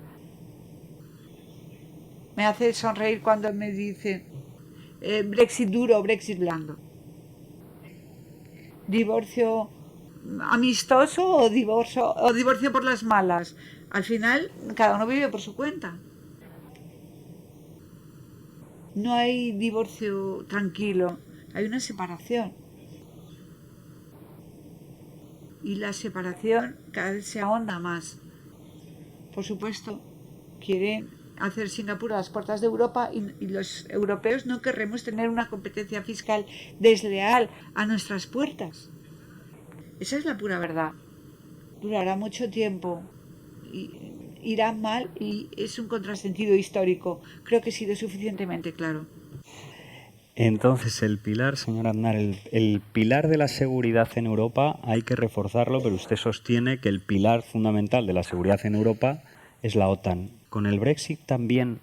me hace sonreír cuando me dicen Brexit duro o Brexit blando. Divorcio amistoso o divorcio por las malas. Al final, cada uno vive por su cuenta. No hay divorcio tranquilo, hay una separación. Y la separación cada vez se ahonda más. Por supuesto, quieren hacer Singapur a las puertas de Europa y los europeos no querremos tener una competencia fiscal desleal a nuestras puertas. Esa es la pura verdad. Durará mucho tiempo, irá mal y es un contrasentido histórico. Creo que he sido suficientemente claro. Entonces, el pilar, señor Aznar, el pilar de la seguridad en Europa hay que reforzarlo, pero usted sostiene que el pilar fundamental de la seguridad en Europa es la OTAN. ¿Con el Brexit también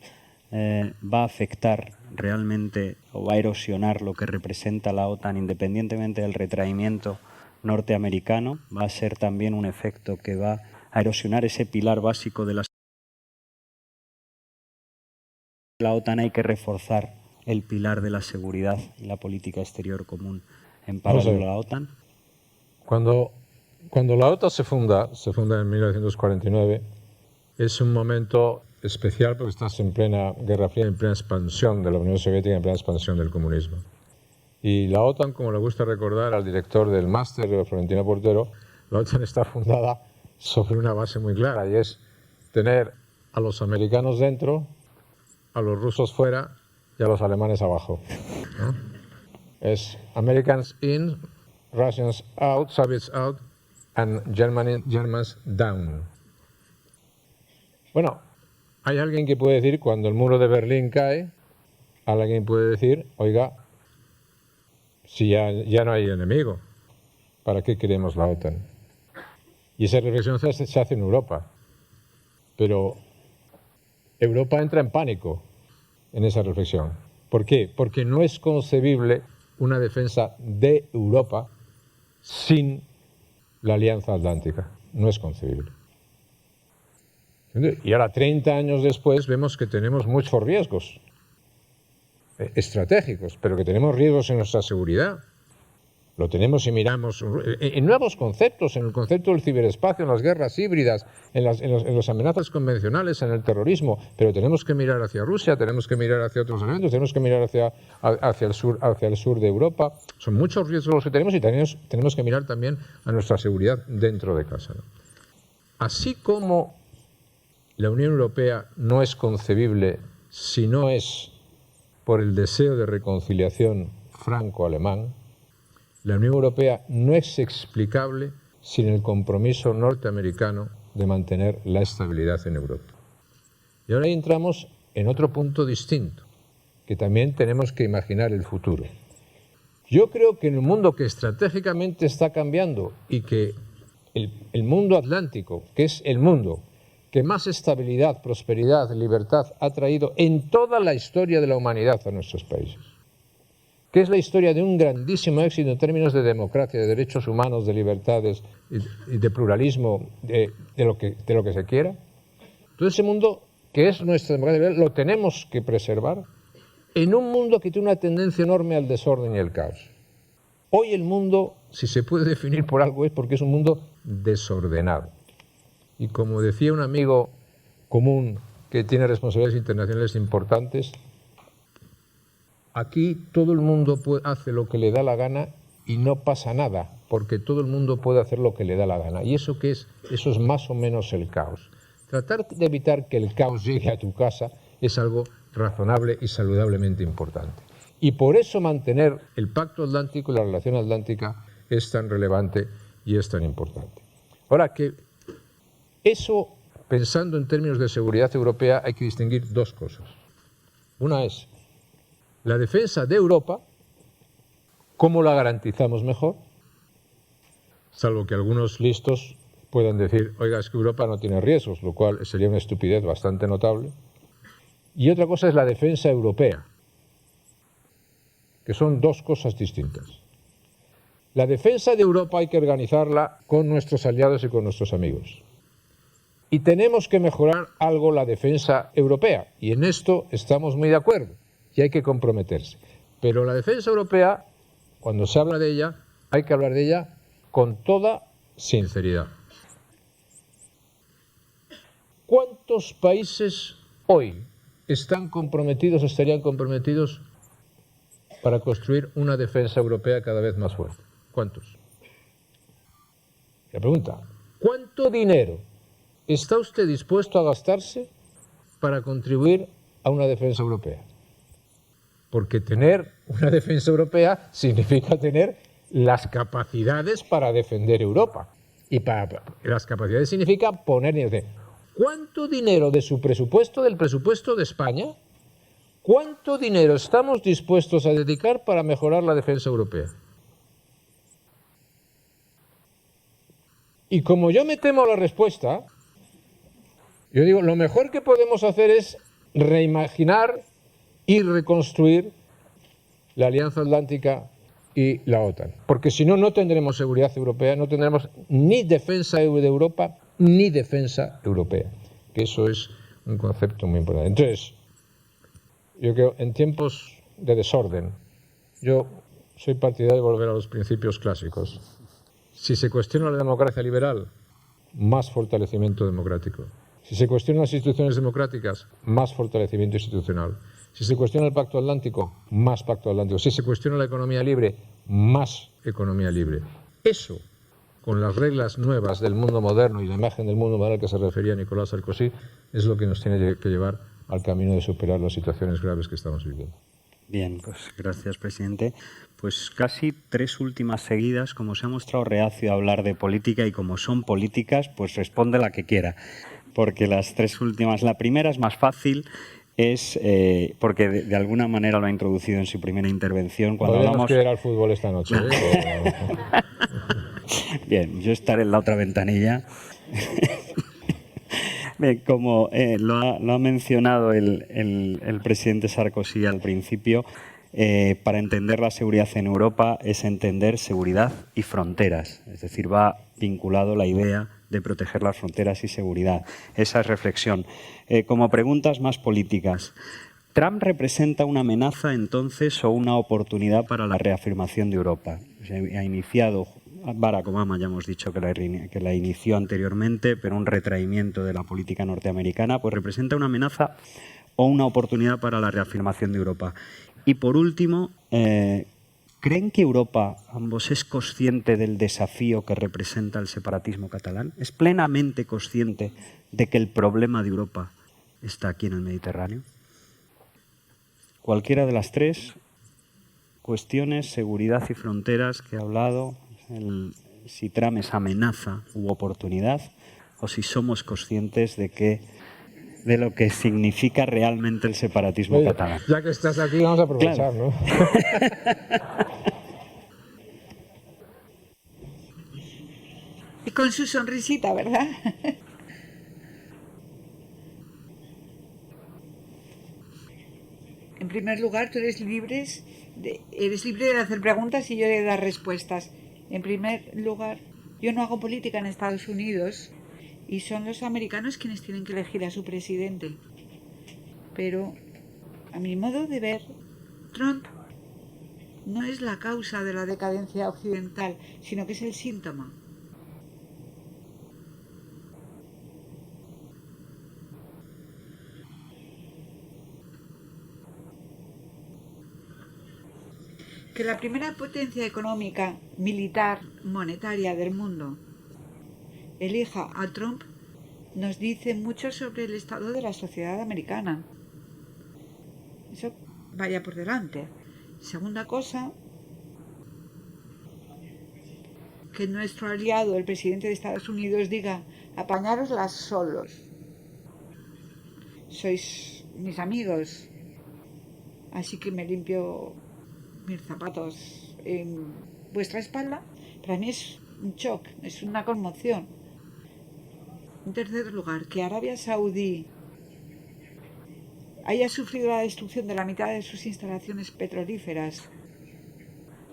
va a afectar realmente o va a erosionar lo que representa la OTAN independientemente del retraimiento norteamericano? ¿Va a ser también un efecto que va a erosionar ese pilar básico de la OTAN? Hay que reforzar el pilar de la seguridad y la política exterior común en paralelo a la OTAN. Cuando la OTAN se funda en 1949, es un momento especial porque estás en plena Guerra Fría, en plena expansión de la Unión Soviética, en plena expansión del comunismo. Y la OTAN, como le gusta recordar al director del máster, Florentino Portero, la OTAN está fundada sobre una base muy clara y es tener a los americanos dentro, a los rusos fuera y a los alemanes abajo, ¿no? Es Americans in, Russians out, Soviets out and Germans down. Bueno, hay alguien que puede decir, cuando el muro de Berlín cae, alguien puede decir, oiga, si ya no hay enemigo, ¿para qué queremos la OTAN? Y esa reflexión se hace en Europa. Pero Europa entra en pánico en esa reflexión. ¿Por qué? Porque no es concebible una defensa de Europa sin la Alianza Atlántica. No es concebible. Y ahora, 30 años después, vemos que tenemos muchos riesgos estratégicos, pero que tenemos riesgos en nuestra seguridad. Lo tenemos si miramos en nuevos conceptos, en el concepto del ciberespacio, en las guerras híbridas, en las amenazas convencionales, en el terrorismo, pero tenemos que mirar hacia Rusia, tenemos que mirar hacia otros elementos, tenemos que mirar hacia el sur de Europa. Son muchos riesgos los que tenemos y tenemos que mirar también a nuestra seguridad dentro de casa, ¿no? Así como la Unión Europea no es concebible si no es por el deseo de reconciliación franco-alemán, la Unión Europea no es explicable sin el compromiso norteamericano de mantener la estabilidad en Europa. Y ahora entramos en otro punto distinto, que también tenemos que imaginar el futuro. Yo creo que en un mundo que estratégicamente está cambiando y que el mundo atlántico, que es el mundo que más estabilidad, prosperidad, libertad ha traído en toda la historia de la humanidad a nuestros países, que es la historia de un grandísimo éxito en términos de democracia, de derechos humanos, de libertades y de pluralismo, de lo que se quiera. Todo ese mundo que es nuestra democracia lo tenemos que preservar en un mundo que tiene una tendencia enorme al desorden y al caos. Hoy el mundo, si se puede definir por algo, es porque es un mundo desordenado. Y como decía un amigo común que tiene responsabilidades internacionales importantes, aquí todo el mundo hace lo que le da la gana y no pasa nada, porque todo el mundo puede hacer lo que le da la gana. ¿Y eso qué es? Eso es más o menos el caos. Tratar de evitar que el caos llegue a tu casa es algo razonable y saludablemente importante. Y por eso mantener el Pacto Atlántico y la relación atlántica es tan relevante y es tan importante. Ahora, que eso, pensando en términos de seguridad europea, hay que distinguir dos cosas. Una es la defensa de Europa, ¿cómo la garantizamos mejor? Salvo que algunos listos puedan decir, oiga, es que Europa no tiene riesgos, lo cual sería una estupidez bastante notable. Y otra cosa es la defensa europea, que son dos cosas distintas. La defensa de Europa hay que organizarla con nuestros aliados y con nuestros amigos. Y tenemos que mejorar algo la defensa europea, y en esto estamos muy de acuerdo, y hay que comprometerse. Pero la defensa europea, cuando se habla de ella, hay que hablar de ella con toda sinceridad. ¿Cuántos países hoy están comprometidos o estarían comprometidos para construir una defensa europea cada vez más fuerte? ¿Cuántos? La pregunta, ¿cuánto dinero está usted dispuesto a gastarse para contribuir a una defensa europea? Porque tener una defensa europea significa tener las capacidades para defender Europa. Y las capacidades significa poner dinero. ¿Cuánto dinero de su presupuesto, del presupuesto de España, cuánto dinero estamos dispuestos a dedicar para mejorar la defensa europea? Y como yo me temo la respuesta, yo digo, lo mejor que podemos hacer es reimaginar y reconstruir la Alianza Atlántica y la OTAN. Porque si no, no tendremos seguridad europea, no tendremos ni defensa de Europa, ni defensa europea. Que eso es un concepto muy importante. Entonces, yo creo, en tiempos de desorden, yo soy partidario de volver a los principios clásicos. Si se cuestiona la democracia liberal, más fortalecimiento democrático. Si se cuestionan las instituciones democráticas, más fortalecimiento institucional. Si se cuestiona el Pacto Atlántico, más Pacto Atlántico. Si se cuestiona la economía libre, más economía libre. Eso, con las reglas nuevas del mundo moderno y la imagen del mundo moderno al que se refería Nicolás Sarkozy, es lo que nos tiene que llevar al camino de superar las situaciones graves que estamos viviendo. Bien, pues gracias, presidente. Pues casi 3 últimas seguidas, como se ha mostrado reacio a hablar de política y como son políticas, pues responde la que quiera. Porque las 3 últimas, la primera es más fácil, es porque de alguna manera lo ha introducido en su primera intervención. Cuando hablamos que ir al fútbol esta noche. Bien, yo estaré en la otra ventanilla. Bien, como lo ha mencionado el presidente Sarkozy al principio, para entender la seguridad en Europa es entender seguridad y fronteras. Es decir, va vinculado la idea de proteger las fronteras y seguridad. Esa es reflexión. Como preguntas más políticas, ¿Trump representa una amenaza entonces o una oportunidad para la reafirmación de Europa? Se ha iniciado, Barack Obama ya hemos dicho que la inició anteriormente, pero un retraimiento de la política norteamericana, pues representa una amenaza o una oportunidad para la reafirmación de Europa. Y por último, ¿creen que Europa, ambos, es consciente del desafío que representa el separatismo catalán? ¿Es plenamente consciente de que el problema de Europa está aquí en el Mediterráneo? Cualquiera de las 3 cuestiones, seguridad y fronteras que he hablado, si Trump es amenaza u oportunidad, o si somos conscientes de lo que significa realmente el separatismo catalán. Ya que estás aquí, vamos a aprovechar, claro, ¿no? con su sonrisita, ¿verdad? En primer lugar, tú eres libre de hacer preguntas y yo de dar respuestas. En primer lugar, yo no hago política en Estados Unidos y son los americanos quienes tienen que elegir a su presidente. Pero, a mi modo de ver, Trump no es la causa de la decadencia occidental, sino que es el síntoma. Que la primera potencia económica, militar, monetaria del mundo elija a Trump nos dice mucho sobre el estado de la sociedad americana. Eso vaya por delante. Segunda cosa, que nuestro aliado, el presidente de Estados Unidos, diga: apañároslas solos. Sois mis amigos, así que me limpio mis zapatos en vuestra espalda. Para mí es un shock, es una conmoción. En tercer lugar, que Arabia Saudí haya sufrido la destrucción de la mitad de sus instalaciones petrolíferas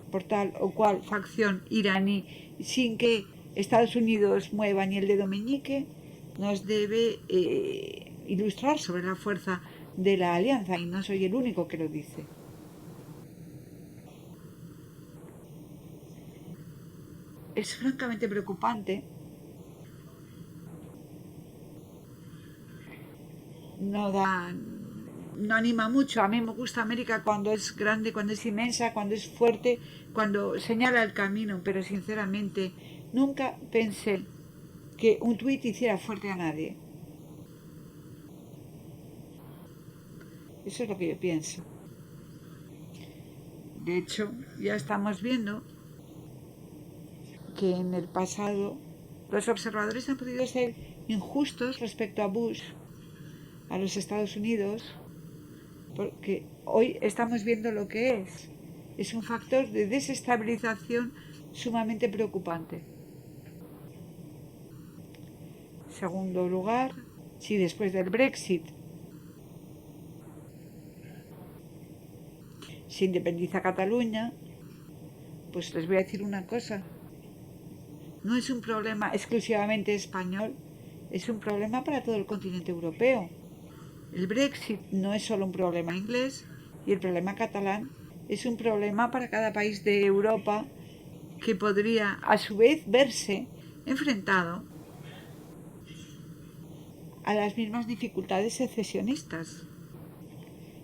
por tal o cual facción iraní sin que Estados Unidos mueva ni el dedo meñique, nos debe ilustrar sobre la fuerza de la alianza, y no soy el único que lo dice. Es francamente preocupante no anima mucho. A mí me gusta América cuando es grande, cuando es inmensa, cuando es fuerte, cuando señala el camino, pero sinceramente nunca pensé que un tuit hiciera fuerte a nadie. Eso es lo que yo pienso. De hecho, ya estamos viendo que en el pasado los observadores han podido ser injustos respecto a Bush, a los Estados Unidos, porque hoy estamos viendo lo que es. Es un factor de desestabilización sumamente preocupante. Segundo lugar, si después del Brexit se independiza Cataluña, pues les voy a decir una cosa. No es un problema exclusivamente español, es un problema para todo el continente europeo. El Brexit no es solo un problema inglés, y el problema catalán es un problema para cada país de Europa que podría a su vez verse enfrentado a las mismas dificultades secesionistas.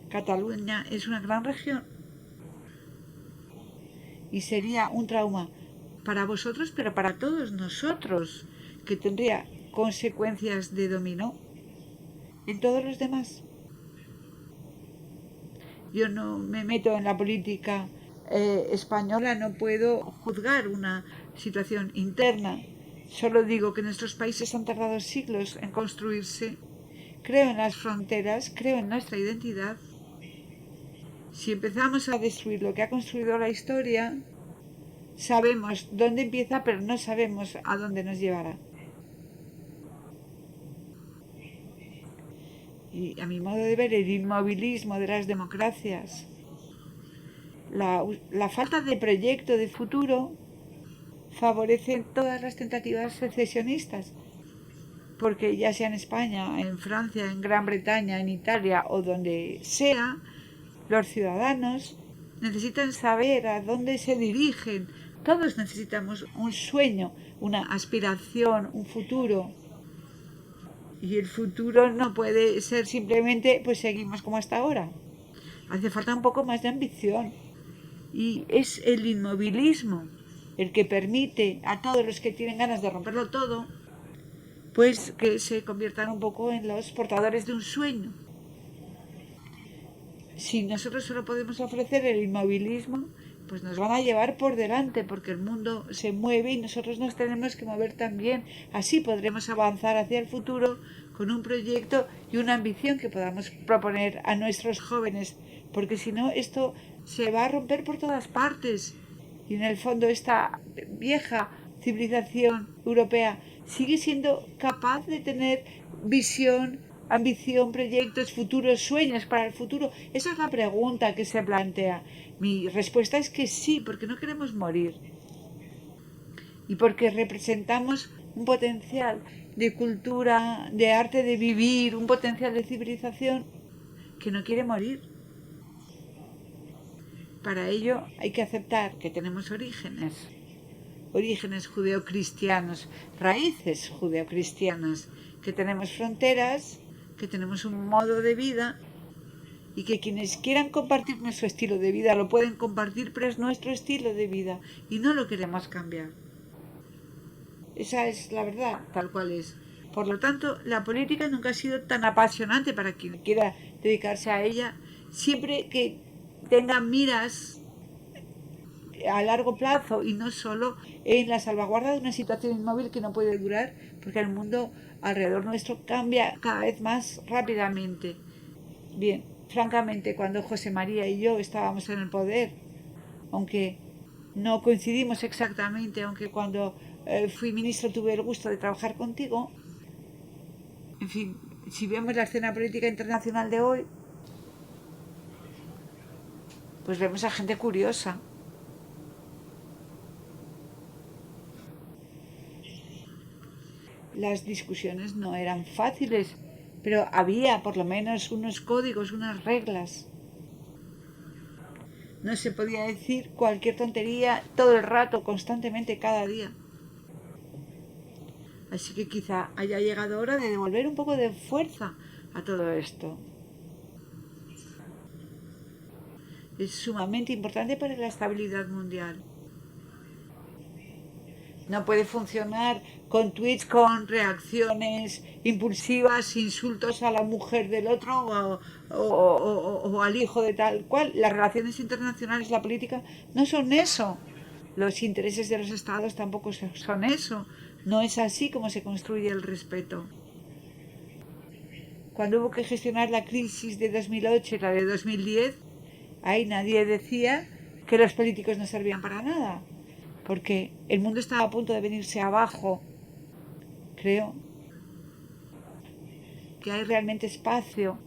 Cataluña es una gran región y sería un trauma para vosotros, pero para todos nosotros, que tendría consecuencias de dominó en todos los demás. Yo no me meto en la política española, no puedo juzgar una situación interna. Solo digo que nuestros países han tardado siglos en construirse. Creo en las fronteras, creo en nuestra identidad. Si empezamos a destruir lo que ha construido la historia, sabemos dónde empieza, pero no sabemos a dónde nos llevará. Y a mi modo de ver, el inmovilismo de las democracias, la falta de proyecto de futuro, favorecen todas las tentativas secesionistas, porque ya sea en España, en Francia, en Gran Bretaña, en Italia o donde sea, los ciudadanos necesitan saber a dónde se dirigen. Todos necesitamos un sueño, una aspiración, un futuro. Y el futuro no puede ser simplemente, pues seguimos como hasta ahora. Hace falta un poco más de ambición. Y es el inmovilismo el que permite a todos los que tienen ganas de romperlo todo, pues que se conviertan un poco en los portadores de un sueño. Si nosotros solo podemos ofrecer el inmovilismo, pues nos van a llevar por delante, porque el mundo se mueve y nosotros nos tenemos que mover también. Así podremos avanzar hacia el futuro con un proyecto y una ambición que podamos proponer a nuestros jóvenes, porque si no, esto se va a romper por todas partes. Y en el fondo esta vieja civilización europea sigue siendo capaz de tener visión, ambición, proyectos, futuros, sueños para el futuro? Esa es la pregunta que se plantea. Mi respuesta es que sí, porque no queremos morir. Y porque representamos un potencial de cultura, de arte de vivir, un potencial de civilización que no quiere morir. Para ello hay que aceptar que tenemos orígenes judeocristianos, raíces judeocristianas, que tenemos fronteras, que tenemos un modo de vida y que quienes quieran compartir nuestro estilo de vida lo pueden compartir, pero es nuestro estilo de vida y no lo queremos cambiar. Esa es la verdad, tal cual es. Por lo tanto, la política nunca ha sido tan apasionante para quien quiera dedicarse a ella, siempre que tenga miras a largo plazo y no solo en la salvaguarda de una situación inmóvil que no puede durar, porque el mundo alrededor nuestro cambia cada vez más rápidamente. Bien, francamente, cuando José María y yo estábamos en el poder, aunque no coincidimos exactamente, aunque cuando fui ministro tuve el gusto de trabajar contigo, en fin, si vemos la escena política internacional de hoy, pues vemos a gente curiosa. Las discusiones no eran fáciles, pero había por lo menos unos códigos, unas reglas. No se podía decir cualquier tontería todo el rato, constantemente, cada día. Así que quizá haya llegado hora de devolver un poco de fuerza a todo esto. Es sumamente importante para la estabilidad mundial. No puede funcionar con tweets, con reacciones impulsivas, insultos a la mujer del otro o al hijo de tal cual. Las relaciones internacionales, la política, no son eso. Los intereses de los estados tampoco son eso. No es así como se construye el respeto. Cuando hubo que gestionar la crisis de 2008 y la de 2010, ahí nadie decía que los políticos no servían para nada, porque el mundo estaba a punto de venirse abajo. Creo que hay realmente espacio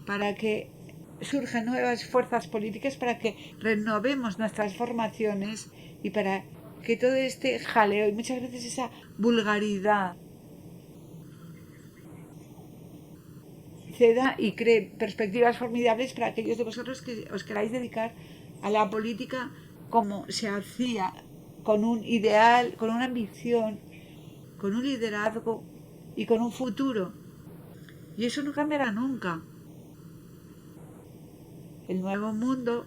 para que surjan nuevas fuerzas políticas, para que renovemos nuestras formaciones y para que todo este jaleo y muchas veces esa vulgaridad ceda y cree perspectivas formidables para aquellos de vosotros que os queráis dedicar a la política como se hacía, con un ideal, con una ambición, con un liderazgo y con un futuro. Y eso no cambiará nunca. El nuevo mundo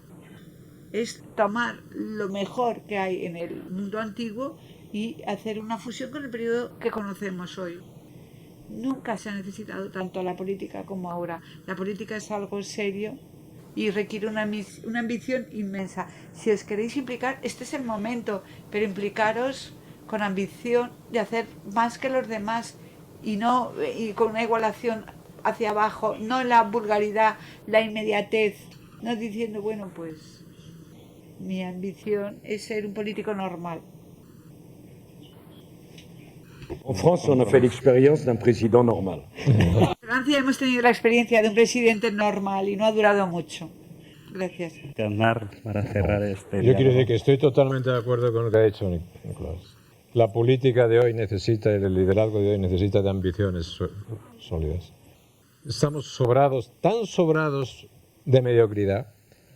es tomar lo mejor que hay en el mundo antiguo y hacer una fusión con el periodo que conocemos hoy. Nunca se ha necesitado tanto la política como ahora. La política es algo serio y requiere una ambición inmensa. Si os queréis implicar, este es el momento, pero implicaros con ambición de hacer más que los demás y con una igualación hacia abajo, no la vulgaridad, la inmediatez, no diciendo, bueno, pues mi ambición es ser un político normal. En France, on a fait l'expérience d'un président normal. En Francia hemos tenido la experiencia de un presidente normal y no ha durado mucho. Gracias. Para cerrar este Yo quiero decir que estoy totalmente de acuerdo con lo que ha dicho Nicolás. La política de hoy necesita, el liderazgo de hoy necesita de ambiciones sólidas. Estamos sobrados, tan sobrados de mediocridad,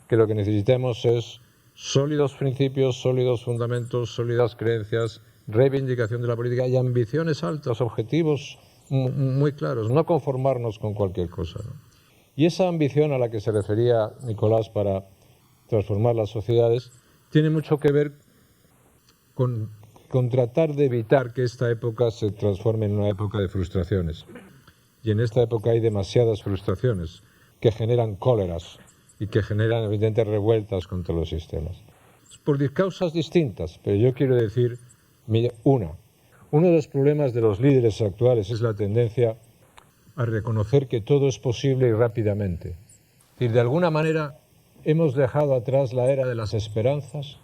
que lo que necesitamos es sólidos principios, sólidos fundamentos, sólidas creencias, reivindicación de la política y ambiciones altas, objetivos muy claros, no conformarnos con cualquier cosa, ¿no? Y esa ambición a la que se refería Nicolás para transformar las sociedades tiene mucho que ver con tratar de evitar que esta época se transforme en una época de frustraciones. Y en esta época hay demasiadas frustraciones que generan cóleras y que generan evidentes revueltas contra los sistemas. Por causas distintas, pero yo quiero decir uno de los problemas de los líderes actuales es la tendencia a reconocer que todo es posible y rápidamente. Es decir, de alguna manera hemos dejado atrás la era de las esperanzas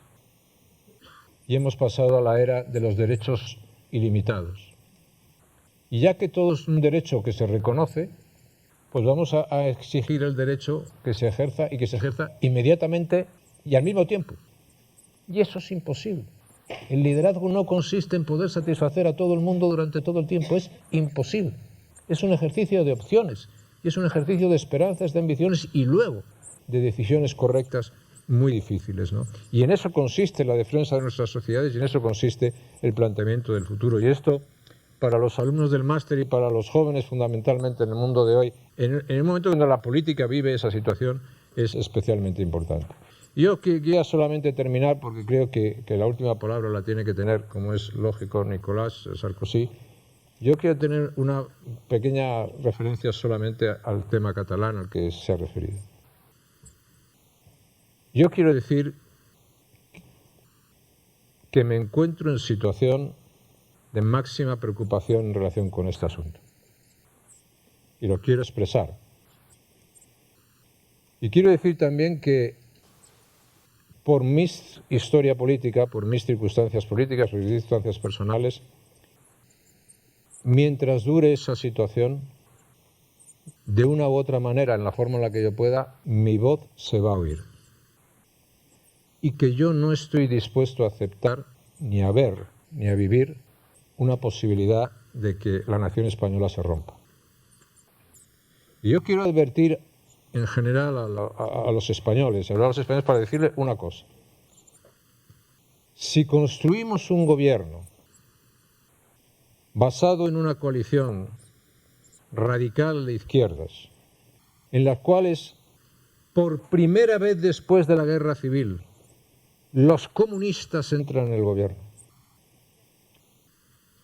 y hemos pasado a la era de los derechos ilimitados. Y ya que todo es un derecho que se reconoce, pues vamos a exigir el derecho que se ejerza y que se ejerza inmediatamente y al mismo tiempo. Y eso es imposible. El liderazgo no consiste en poder satisfacer a todo el mundo durante todo el tiempo, es imposible. Es un ejercicio de opciones y es un ejercicio de esperanzas, de ambiciones y luego de decisiones correctas muy difíciles, ¿no? Y en eso consiste la defensa de nuestras sociedades y en eso consiste el planteamiento del futuro. Y esto, para los alumnos del máster y para los jóvenes fundamentalmente en el mundo de hoy, en el momento cuando la política vive esa situación, es especialmente importante. Yo quería solamente terminar, porque creo que la última palabra la tiene que tener, como es lógico, Nicolás Sarkozy. Yo quiero tener una pequeña referencia solamente al tema catalán al que se ha referido. Yo quiero decir que me encuentro en situación de máxima preocupación en relación con este asunto. Y lo quiero expresar. Y quiero decir también que por mi historia política, por mis circunstancias políticas, por mis circunstancias personales, mientras dure esa situación, de una u otra manera, en la forma en la que yo pueda, mi voz se va a oír. Y que yo no estoy dispuesto a aceptar, ni a ver, ni a vivir una posibilidad de que la nación española se rompa. Y yo quiero advertir en general a los españoles, hablar a los españoles para decirle una cosa. Si construimos un gobierno basado en una coalición radical de izquierdas, en las cuales por primera vez después de la guerra civil los comunistas entran en el gobierno,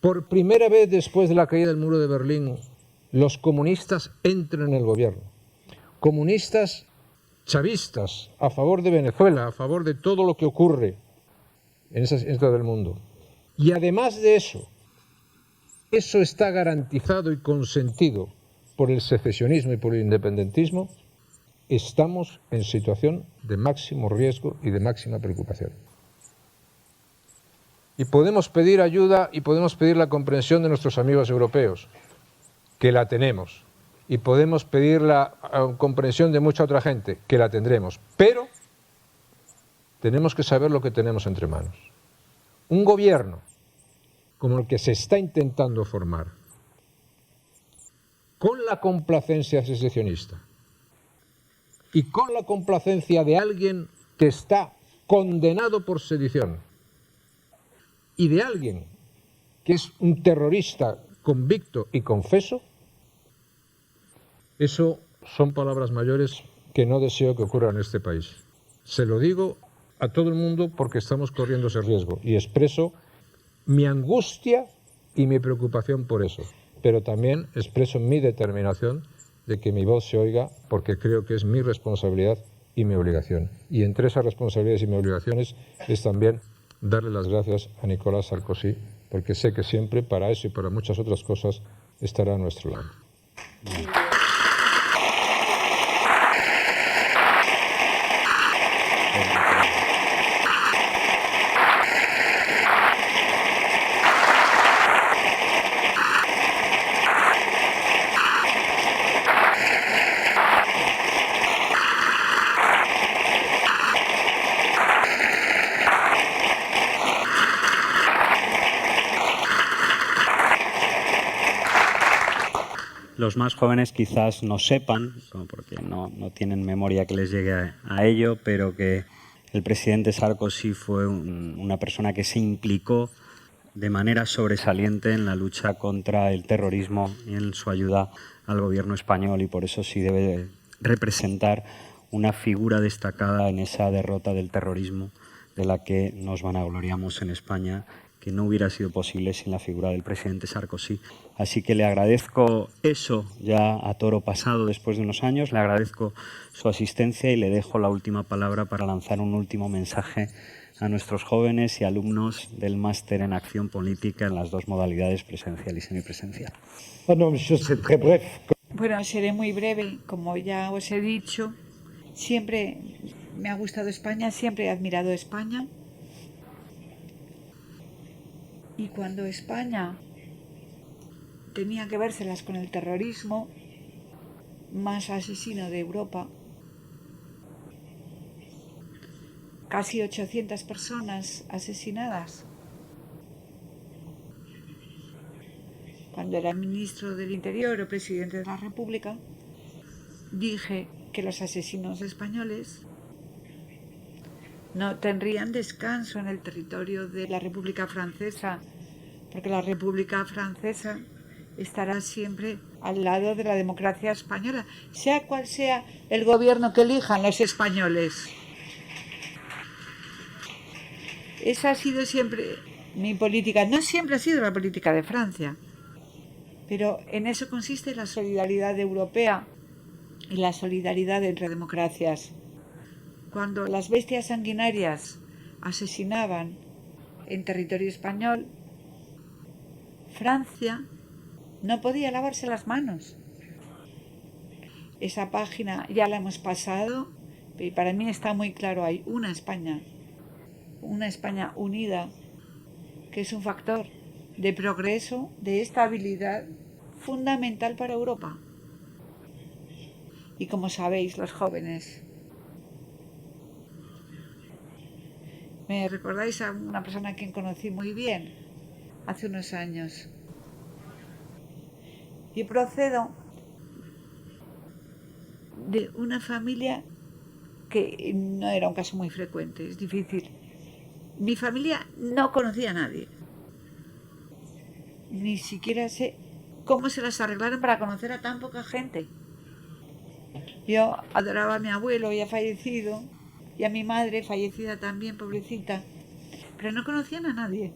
por primera vez después de la caída del muro de Berlín los comunistas entran en el gobierno, comunistas chavistas a favor de Venezuela, a favor de todo lo que ocurre en esa zona del mundo. Y además de eso, eso está garantizado y consentido por el secesionismo y por el independentismo, estamos en situación de máximo riesgo y de máxima preocupación. Y podemos pedir ayuda y podemos pedir la comprensión de nuestros amigos europeos, que la tenemos. Y podemos pedir la comprensión de mucha otra gente, que la tendremos. Pero tenemos que saber lo que tenemos entre manos. Un gobierno como el que se está intentando formar, con la complacencia secesionista y con la complacencia de alguien que está condenado por sedición y de alguien que es un terrorista convicto y confeso, eso son palabras mayores que no deseo que ocurran en este país. Se lo digo a todo el mundo porque estamos corriendo ese riesgo y expreso mi angustia y mi preocupación por eso, pero también expreso mi determinación de que mi voz se oiga porque creo que es mi responsabilidad y mi obligación. Y entre esas responsabilidades y mis obligaciones es también darle las gracias a Nicolás Sarkozy, porque sé que siempre para eso y para muchas otras cosas estará a nuestro lado. Los más jóvenes quizás no sepan, porque no tienen memoria que les llegue a ello, pero que el presidente Sarkozy fue una persona que se implicó de manera sobresaliente en la lucha contra el terrorismo y en su ayuda al gobierno español, y por eso sí debe representar una figura destacada en esa derrota del terrorismo de la que nos vanagloriamos en España, que no hubiera sido posible sin la figura del presidente Sarkozy. Así que le agradezco eso ya a toro pasado después de unos años, le agradezco su asistencia y le dejo la última palabra para lanzar un último mensaje a nuestros jóvenes y alumnos del máster en acción política en las dos modalidades, presencial y semipresencial. Bueno, seré muy breve. Como ya os he dicho, siempre me ha gustado España, siempre he admirado España. Y cuando España tenía que vérselas con el terrorismo más asesino de Europa, casi 800 personas asesinadas. Cuando era ministro del Interior o presidente de la República, dije que los asesinos españoles no tendrían descanso en el territorio de la República Francesa, porque la República Francesa estará siempre al lado de la democracia española, sea cual sea el gobierno que elijan los españoles. Esa ha sido siempre mi política. No siempre ha sido la política de Francia, pero en eso consiste la solidaridad europea y la solidaridad entre democracias. Cuando las bestias sanguinarias asesinaban en territorio español, Francia no podía lavarse las manos. Esa página ya la hemos pasado y para mí está muy claro, hay una España unida, que es un factor de progreso, de estabilidad fundamental para Europa. Y como sabéis, los jóvenes, me recordáis a una persona a quien conocí muy bien hace unos años. Y procedo de una familia que no era un caso muy frecuente, es difícil. Mi familia no conocía a nadie. Ni siquiera sé cómo se las arreglaron para conocer a tan poca gente. Yo adoraba a mi abuelo, ya fallecido, y a mi madre, fallecida también, pobrecita, pero no conocían a nadie.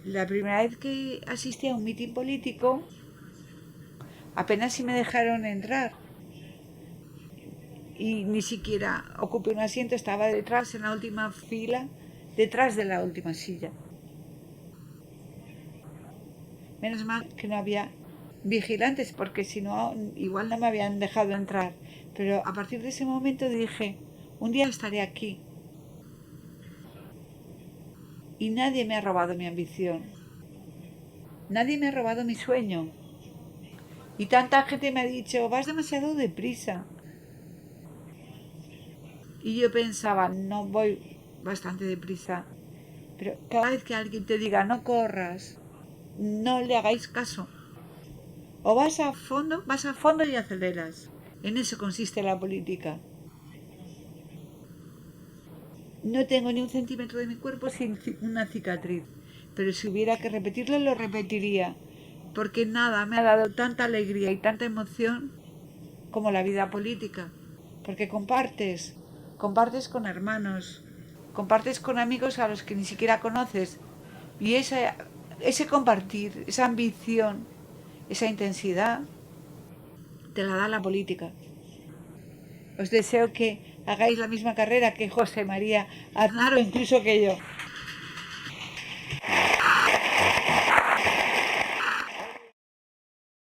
La primera vez que asistí a un mitin político, apenas si me dejaron entrar. Y ni siquiera ocupé un asiento, estaba detrás, en la última fila, detrás de la última silla. Menos mal que no había vigilantes, porque si no, igual no me habían dejado entrar. Pero a partir de ese momento dije, un día estaré aquí. Y nadie me ha robado mi ambición. Nadie me ha robado mi sueño. Y tanta gente me ha dicho, vas demasiado deprisa. Y yo pensaba, no voy bastante deprisa. Pero cada vez que alguien te diga, no corras, no le hagáis caso. O vas a fondo y aceleras. En eso consiste la política. No tengo ni un centímetro de mi cuerpo sin una cicatriz. Pero si hubiera que repetirlo, lo repetiría. Porque nada me ha dado tanta alegría y tanta emoción como la vida política. Porque compartes con hermanos, compartes con amigos a los que ni siquiera conoces. Y ese compartir, esa ambición, esa intensidad, te la da la política. Os deseo que hagáis la misma carrera que José María Aznar o incluso que yo.